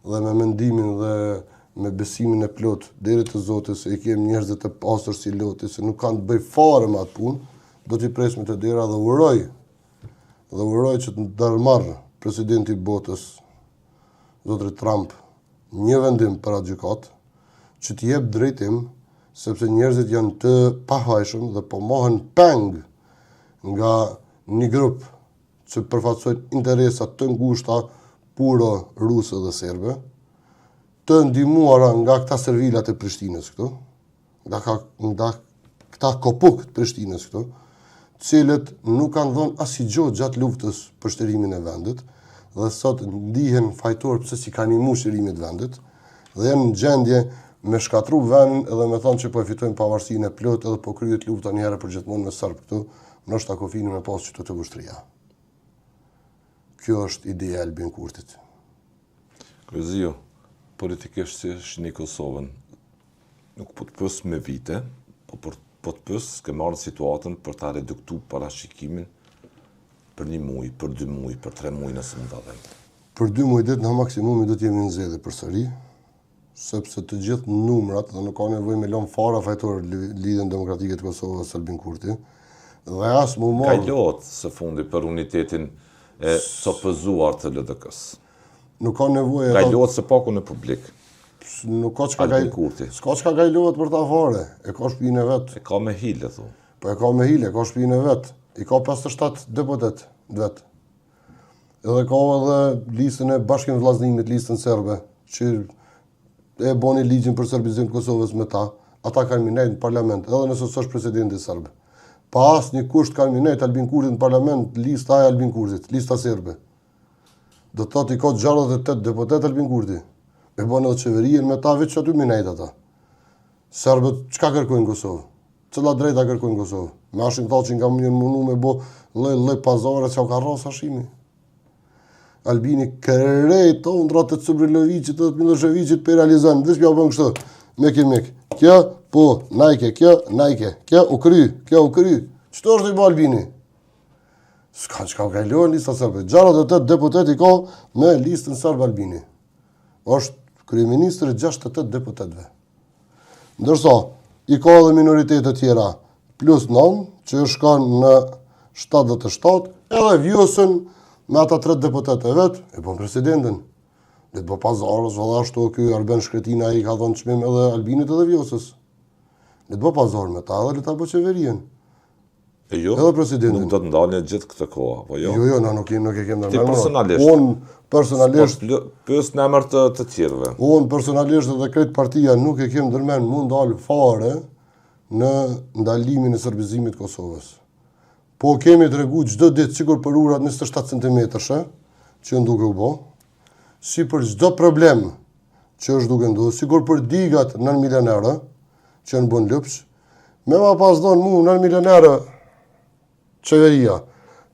dhe me mendimin dhe me besimin e plot deri te Zoti se i kemi njerëz të pastër si Loti, se nuk kanë të bëj fare me atë punë, do t'i presim të dera dhe uroj që të ndërmarr presidenti i botës, zotri Trump, një vendim për atë gjykatë, që t'i jep drejtim, sepse njerëzit janë të pafajshëm dhe po mohen peng nga një grup që përfaqësojnë interesa të ngushta puro ruse dhe serbe, të ndihmuara nga këta servilat e Prishtinës këtu, nga këta kopuk të Prishtinës këtu, cilët nuk kanë dhënë asgjë gjatë luftës për shtërimin e vendit, dhe sot ndihen fajtor pse si kanë ndihmuar shtërimin e vendit, dhe janë në gjendje me shkatru vendin edhe me thonë që po e fitojnë pavarësinë e plot edhe po kryet lufta një herë për gjithmonë me serb këtu, ndoshta kufinin me pas qytet të ushtria. Kjo është ideja e Albin Kurtit. Kryezio, politikisht si shihni Kosovën, nuk po të pës me vite, po të pës ke marrë situatën për ta reduktuar parashikimin për 1 muaj, për 2 muaj, për 3 muaj nëse mund ta them. Për 2 muaj ditë në maksimumi do të jemi në zgjedhje përsëri, sepse të gjithë numrat dhe nuk ka nevojë me lënë fara fajtor Lidhjen Demokratike të Kosovës Albin Kurti. Dhe as më mor. Kalohet së fundi për unitetin e copëzuar të LDK-s. Nuk ka nevojë. Kalohet së paku në publik. Nuk ka çka Kurti. S'ka çka kalohet për ta fare. E ka shtëpinë e vet. E ka me hile thu. Po e ka me hile, ka shtëpinë e vet. I ka 57 deputet vet. Edhe ka edhe listën e Bashkimit Vllazënimit, listën serbe, që e boni ligjin për serbizim të Kosovës me ta. Ata kanë minejt në parlament, edhe nëse s'është presidenti serb. Pa asnjë kusht kanë minejt Albin Kurtit në parlament, lista e Albin Kurtit, lista serbe. Do të thotë i ka 68 deputet Albin Kurti. E bën edhe qeverien me ta, veç aty minejt ata. Serbët çka kërkojnë Kosovë? Cila drejta kërkojnë Kosovë? Me Hashim Thaçi nga mundu me bo lloj pazare që ka rros Hashimi. Albini krejt undrat të Cubrilovicit dhe të Miloševićit për realizojnë. Veç pja bën kështu, mek. Kjo, po, najke, kjo u kry. Çto është i bë Albini? S'ka çka kalon lista serbe. 68 deputet i ka me listën serbe Albini. Është kryeministri 68 deputetëve. Ndërsa i ka edhe minoritetet të tjera, plus 9, që shkon në 77, edhe Vjosën me ata 3 deputet e vet, e bën presidentin. Le të bë pazarës, valla ashtu ky Arben Shkretina i ka dhënë çmim edhe Albinit edhe Vjosës. Le të bë pazar me ta dhe le ta bë qeverien. E jo, edhe presidentin. Nuk do të ndalen gjithë këtë kohë, po jo? Jo, nuk e kem ndërmarrë. Ti personalisht? Unë personalisht... Pës në emër të tjerëve. Unë personalisht dhe kretë partia nuk e kem ndërmen mund dalë fare në ndalimin e serbizimit Kosovës. Po kemi të regu gjdo ditë, sikur për urat 27 cm, që në duke u bo, si për gjdo problem që është duke ndu, sikur për digat 9 milionere, që në bën lëpsh, me ma pas donë mu 9 milionere qeveria,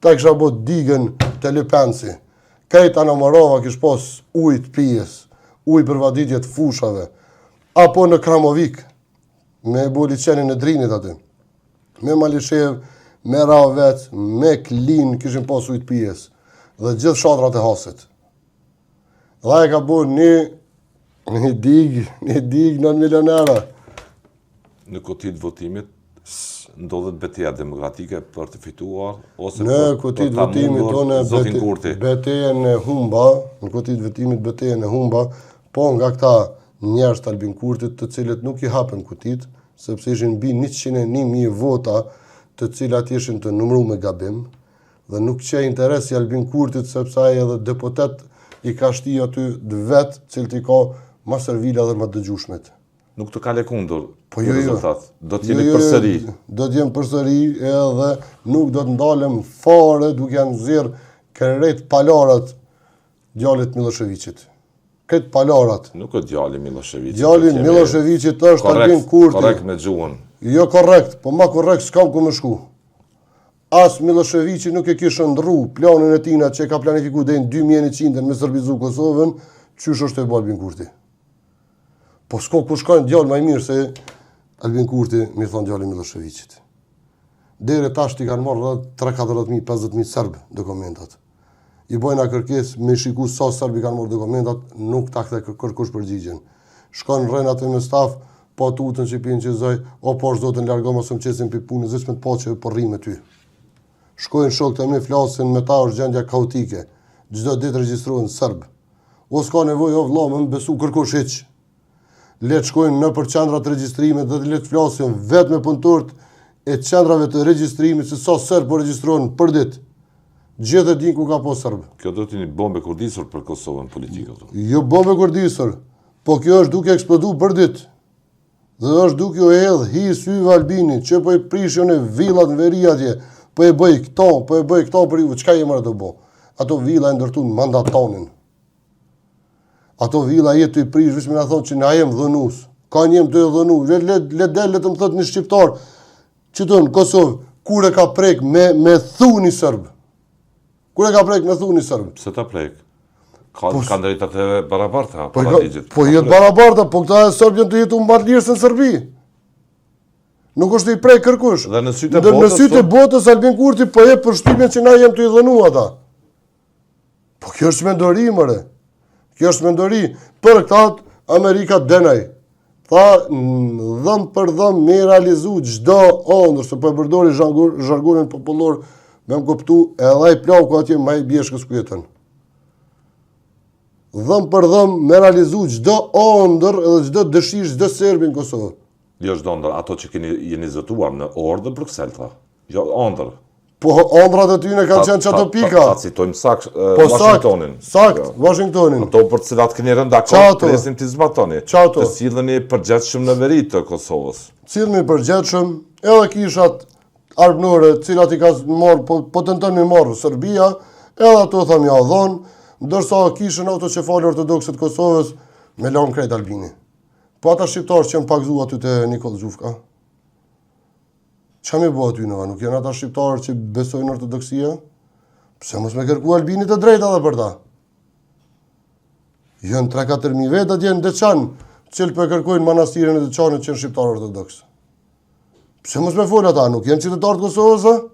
ta kësha bo digën të Lipenci, krejt Anamorova kish pos ujt pijes, uj për vaditjet fushave, apo në Kramovik, me bo liçenin e Drinit aty, me Malishev, me Ravec, me Klin, kishin pos ujt pijes, dhe gjithë shatrat e Hasit. Dhe e ka bo një Një dig 9 milionera. Në kutit votimit ndodhet betejë demokratike për të fituar ose në kutit votimit tonë zotin Kurti. Betejën e humba, në kutit votimit betejën e humba, po nga këta njerëz të Albin Kurtit, të cilët nuk i hapën kutit, sepse ishin mbi 101.000 vota, të cilat ishin të numëruar me gabim, dhe nuk qe interesi Albin Kurtit, sepse ai edhe deputet i ka shti aty vet, cilët i ka ma servila dhe ma dëgjushmet. Nuk të kale kundur rezultat. Do t'jeni përsëri. Do t'jem përsëri edhe nuk do të ndalem fare duke janë nxjerr kërrejt palarat djalit Miloševićit. Këtë palarat. Nuk është djali Miloševićit. Djali Miloševićit është Albin Kurti. Korrekt me gjuhën. Jo korrekt, po ma korrekt s'kam ku më shku. As Miloševići nuk e kishë ndru planin e tina që e ka planifiku dhe në 2100 me sërbizu Kosovën, qysh është e bo Albin Kurti. Po s'ko ku shkojnë djallë maj mirë se Albin Kurti mi thonë djallë Miloševićit. Dere tash t'i kanë marrë 3-4.000, 50.000 Serbë dokumentat. I bojna kërkes me shiku sa Serbë i kanë marrë dokumentat, nuk ta këthe kërkush përgjigjen. Shkojnë rrenat e me staf, po tutën që pinë që zoj, o po është zotën largo mos më qesin për punë, zës me të po që po rri me ty. Shkojnë shok të me flasin me ta është gjendja kaotike, gjdo ditë regjistrojnë Serbë. O s'ka nevoj o vla me më besu kërkush hiq. Letë shkojnë në për qendrat regjistrimet dhe letë flasin vetë me punëtorët e qendrave të regjistrimit se sa Serbë po regjistrojnë për ditë. Gjithë e din ku ka po Serbë. Kjo do t'jeni bombe kurdisur për Kosovën politikë. Jo bombe kurdisur, po kjo është duke eksplodu për ditë. Dhe është duke o hedhë hi syve Albinit, që po i prishën e villat në veri atje, po e bëj këto për ju, qka jemër të bo? Ato villa e ndërtu në mandatonin. Ato villa jetë të i prish, vishme nga thonë që na jem dhënus. Ka njem të e dhënu. Le të më thot një shqiptar, që të në Kosovë, kur e ka prek me thuni Serbë. Kur e ka prek me thuni Serbë. Pse ta prek? Ka drejtat e barabarta, po jetë barabarta, po këta e Serbë jenë të jetu më batë lirë se në Serbi. Nuk është i prej kërkush. Dhe në sytë e botës... Në sytë e botës Albin Kurti po je për shtypjen që na jem të i dhënu ata. Po kjo është mendori, mëre. Kjo është mendori. Për këta Amerika denaj. Tha, dhëm për dhëm me realizu gjdo ondër, se po e përdori zhargonin popullor, me më kuptu edhe i plaku atje ma i bjeshkës ku jetën. Dhëm për dhëm me realizu gjdo ondër edhe gjdo dëshirë, gjdo Serbi në Kosovë. Jo është ondër, ato që jeni zëtuar në orë dhe Bruxelles, tha. Jo, ondër. Po ondrat e tyne kanë qenë qato pika. Ta citojmë Washingtonin. Sakt, Washingtonin. Ato për cilat këni rëndakon, presim t'i zbatoni. Qato. Të silleni përgjetshëm në veri të Kosovës. Sillemi përgjetshëm, edhe kishat arbnore, cilat i ka marrë, po tenton mi marrë Serbia, edhe ato tham ja dhonë, ndërsa kishën autoqefali ortodoksët Kosovës me lanë krejt Albini. Po ata shqiptarë që janë pakzu aty të Nikol Gjufka. Qa mi bo aty nëva? Nuk janë ata shqiptarë që besojnë ortodoksia? Pse mos me kërku Albinit të drejta dhe për ta? Jënë 3-4.000 vetë atje në Deçan, cilë për kërkojnë manastirin e Deçanit që janë shqiptarë ortodoks. Pse mos me folë ata? Nuk janë qytetarë të Kosovës?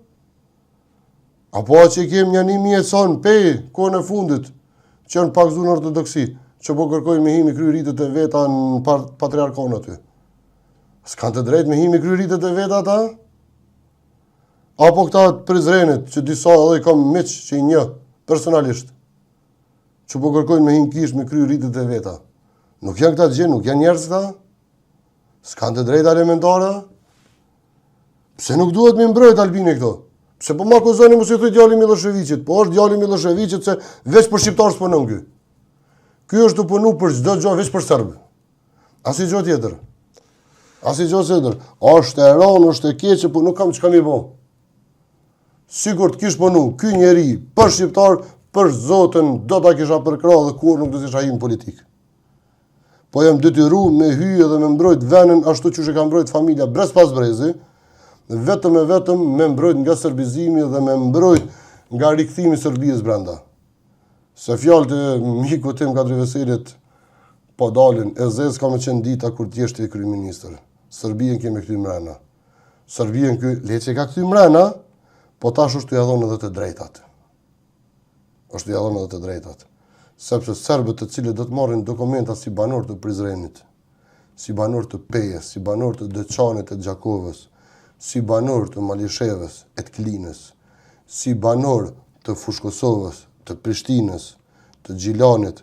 Apo që kemë një 1.000 e sonë pej, kohën e fundit, që janë pakzu në ortodoksi, që po kërkojnë me himi kry rritët e veta në patriarkon aty. S'kanë të drejt me himi kry rritët e veta ata? Apo këta Prizrenit, që disa edhe i kam miq që i një, personalisht, që po kërkojnë me himi kish me kry rritët e veta. Nuk janë këta gjë, nuk janë njerëz këta? S'kanë të drejt elementare? Pse nuk duhet me mbrojt Albini këto? Pse po ma akuzoni mos i thuj djali Miloševićit, po është djali Miloševićit se veç për shqiptar s'punon ky. Ky është të punu për çdo gjë veç për Serbë. As i gjë tjetër. As i gjë tjetër. Është e rënë, është e keqe, po nuk kam çka mi bë. Sigur të kish punu ky njeri për shqiptar, për Zotën do ta kisha përkrah dhe kur nuk do të isha hyrë në politikë. Po jam detyruar me hyje dhe me mbrojt vendin ashtu siç e ka mbrojt familja brez pas brezi, vetëm e vetëm me mbrojt nga serbizimi dhe me mbrojt nga rikthimi i Serbisë brenda. Se fjalët e miku tim Kadri Veselit po dalin, e zez ka me qenë dita kur t'jeshte i kryeministër. Serbien kemi këty mrena. Serbien le që ka këty mrena, po tash është t'u ja dhonë edhe të drejtat. Është t'u ja dhonë edhe të drejtat. sepse serbët të cilët do të marrin dokumenta si banor të Prizrenit, si banor të Pejes, si banor të Deçanit e Gjakovës, si banor të Malishevës e të Klinës, si banor të Fushkosovës, të Prishtinës, të Gjilanit,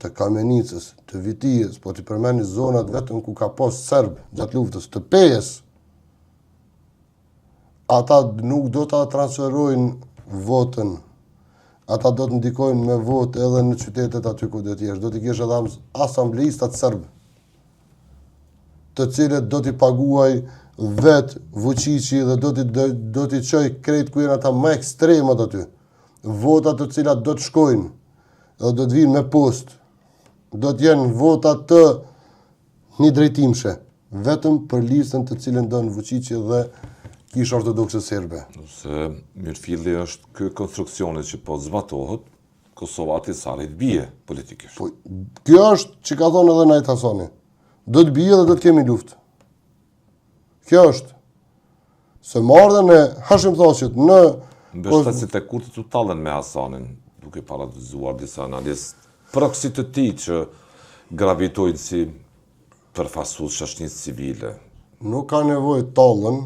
të Kamenicës, të Vitijës, po t'i përmeni zonat vetëm ku ka pas serb gjatë luftës, të Pejes, ata nuk do ta transferojnë votën, ata do të ndikojnë me votë edhe në qytetet aty ku do t'jesh, do t'i kesh edhe asambleistat serb, të cilët do t'i paguaj vetë Vučići dhe do t'i qoj krejt ku jenë ata më ekstremat aty, votat të cilat do të shkojnë, edhe do të vinë me post, do të jenë votat të një drejtimshe, vetëm për listën të cilën donë Vučići dhe Kisha Ortodokse Serbe. Se mirëfilli është ky konstruksioni që po zbatohet, Kosova ati sarit bie politikisht. Po, kjo është që ka thonë edhe Najt Hasani. Do të bie dhe do të kemi luftë. Kjo është. Se marrën e Hashim Thaqit në... Mbështetësit e Kurtit u tallen me Hasanin, duke paradizuar disa analistë proksit të tij që gravitojnë si përfaqësues shoqërisë civile. Nuk ka nevojë tallën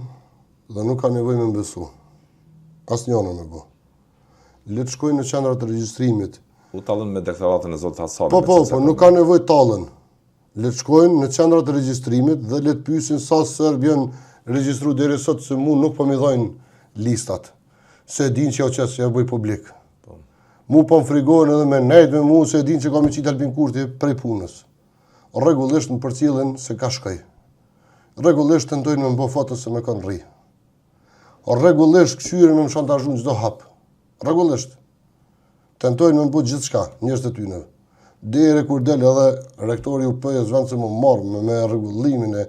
dhe nuk ka nevojë me mbesu. Asnjëna me bë. Le të shkojnë në qendrat të regjistrimit. U tallen me deklaratën e zotit Hasanit. Po, nuk ka nevojë tallën. Le të shkojnë në qendrat të regjistrimit dhe le të pyesin sa serb janë regjistruar deri sot, se mu nuk po më dhajnë listat. Se din që ajo që ja bëj publik. Mu po më frigojnë edhe me nejt me mu se din që ka me qitë Albin Kurti prej punës. Rregullisht në përcjellin se ka shkoj. Rregullisht tentojnë me më bë foto se me kanë rri. Rregullisht këshyren me më shantazhu në çdo hap. Rregullisht. Tentojnë me më bë gjithçka, njerëz të tyre. Deri kur del edhe rektori UP-s vend se më marr me rregullimin e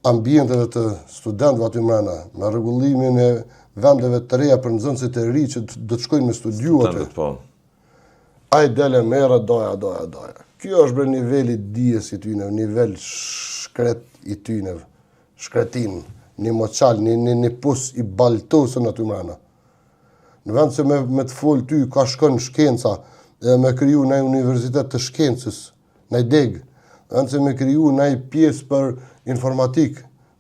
ambienteve të studentëve aty mbrana, me rregullimin e vendeve të reja për nxënësit e ri që do të shkojnë me studiu aty. Po. Ai dele merë, doja. Kjo është bre niveli dijes i tyne, nivel shkret i tyne, shkretin, një moçal, një pus i baltosën aty mrena. Në vend se me të folë ty ka shkon shkenca, dhe me kriju në universitet të shkencës, në deg, në vend se me kriju në pjesë për informatik,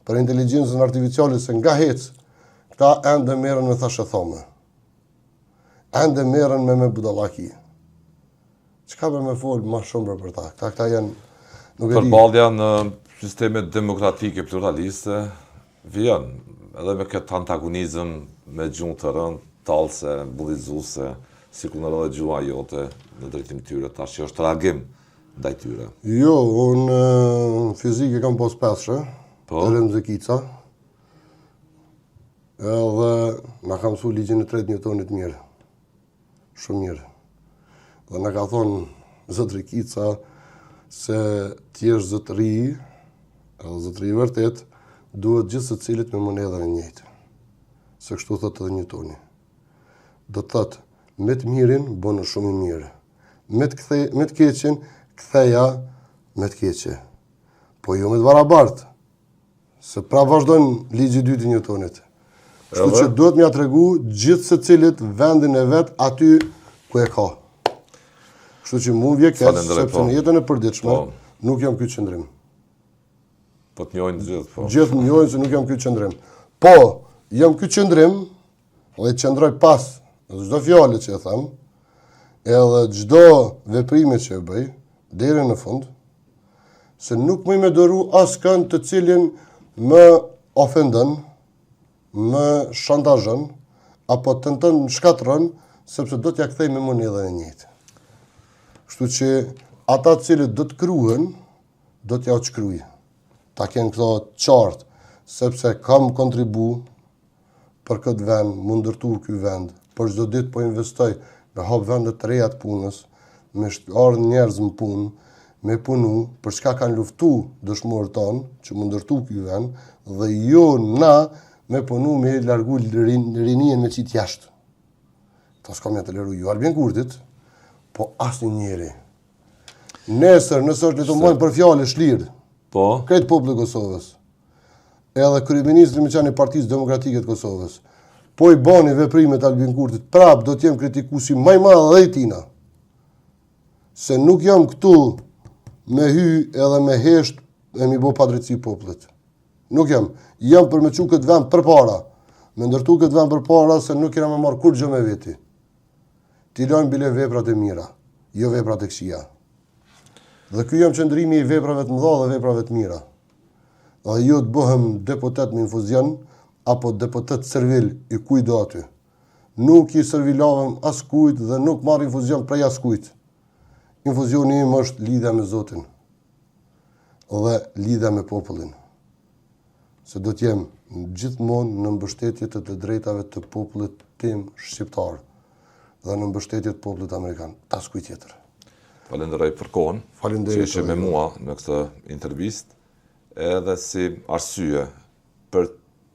për inteligencën artificiale, se nga hec, këta ende merën me thashe thome. Ende merën me budallaki. Çka me folë ma shumë për ta? Këta janë... Përballja në sistemet demokratike pluraliste vjen edhe me këtë antagonizëm me gjuhë të rënd, tallse, bullizuese, sikur në edhe gjua jote në drejtim tyre, tash që është reagim ndaj tyre. Jo, unë fizike kam pas peshe, edhe në Zekica, edhe na kam mësu ligjin e 3 Newtonit mirë, shumë mirë. Dhe na ka thonë zotri Kica se t'jesh zotëri, edhe zotëri vërtet, duhet gjithë se cilit me monedhën e njëjtë. Se kështu thotë edhe Newtoni. Do të thotë, me të mirin, bënë shumë i mirë. Me të keqen, ktheja me të keqe. Po jo me të barabartë. Se pra vazhdojnë ligji i dytë i Newtonit. Kështu që duhet m'ja tregu gjithë se cilit vendin e vetë aty ku e ka. Kështu që mu vje keq, sepse në jetën e përditshme, nuk jam ky qëndrim. Po të njohin gjithë, po. Gjithë njohin se nuk jam ky qëndrim. Po, jam ky qëndrim, dhe qëndroj pas çdo fjalë që e them, edhe çdo veprime që e bëj, deri në fund, se nuk më me doru askën të cilin më ofendon, më shantazhon, apo tenton më shkatron, sepse do t'ja kthej me monedhën e njëjtë. Kështu që ata cilët do të kruhen, do t'ja shkruaj. Ta kenë këto qartë, sepse kam kontribu për këtë vend, më ndërtu ky vend, për çdo ditë po investoj me hap vende të reja të punës, me ardhë njerëz në punë, me punu, për çka kanë luftu dëshmorët tonë, që më ndërtu ky vend, dhe jo na me punu me largu rinien me qitë jashtë. Ta s'kam ja të leru ju Albin Kurtit, po asnjë njeri. Nesër, nëse është le të mbajnë për fjalë shlirë, këtë populli i Kosovës, edhe kryeministri me qenë i Partisë Demokratike të Kosovës, po i bani veprimet Albin Kurtit, prap do t'jem kritikuesi më i madh edhe i tina. Se nuk jam këtu me hy edhe me hesht e mi bo padrejtësi popullit. Nuk jam. Jam për me që këtë vend për para. Me ndërtu këtë vend për para se nuk kena me marrë kur gjë me veti. Ti lajnë bile veprat e mira, jo veprat e këqija. Dhe ky jam qëndrimi i veprave të mëdha dhe veprave të mira. Dhe jo të bëhem deputet me infuzion, apo deputet servil i kujt do aty. Nuk i servilavem as kujt dhe nuk marr infuzion prej as kujt. Infuzioni im është lidhja me Zotin dhe lidhja me popullin. Se do t'jem gjithmonë në mbështetje të drejtave të popullit tim shqiptar dhe në mbështetje të popullit amerikan. Tas kujt tjetër. Falenderoj për kohën që ishe me mua në këtë intervistë, edhe si arsye për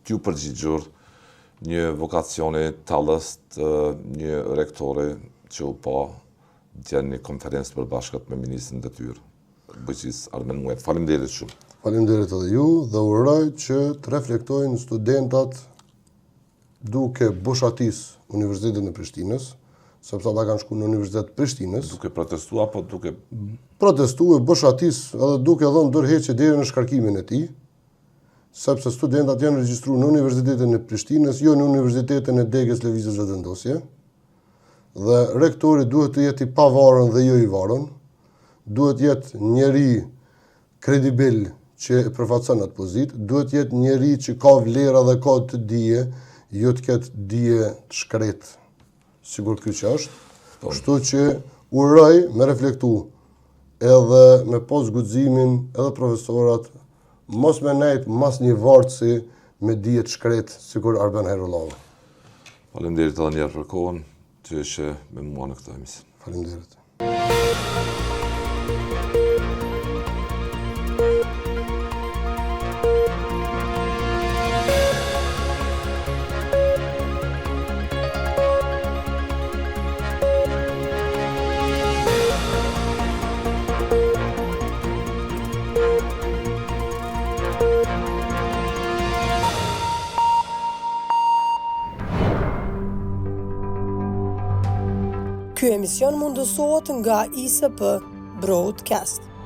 t'ju përgjigjur një vokacioni talëst, një rektori që u pa djenë një konferencë për bashkët me ministrin e detyrë, bujqisë Armen Muet. Faleminderit shumë. Faleminderit edhe ju dhe uroj që të reflektojnë studentat duke boshatis Universitetin e Prishtinës, sepse ata kanë shku në Universitet Prishtinës. Duke protestu apo duke... Protestu e boshatis edhe duke dhënë dorëheqje deri në shkarkimin e tij, sepse studentat janë regjistruar në Universitetin e Prishtinës, jo në Universitetin e Degës Lëvizjes Vetëvendosje. Dhe rektori duhet të jetë i pavarur dhe jo i varur. Duhet të jetë njeri kredibil që përfaqëson atë pozitë, duhet të jetë njeri që ka vlera dhe ka të dije, jo të ketë dije të shkret, sigur ky që është. Kështu që uroj me reflektu edhe me pas guximin edhe profesorat, mos me nejt mas një vartësi me dije të shkret, sikur Arben Hajrullava. Faleminderit edhe njerë për kohën që ishe me mua në këtë emision. Faleminderit. Ky emision mundësohet nga ISP Broadcast.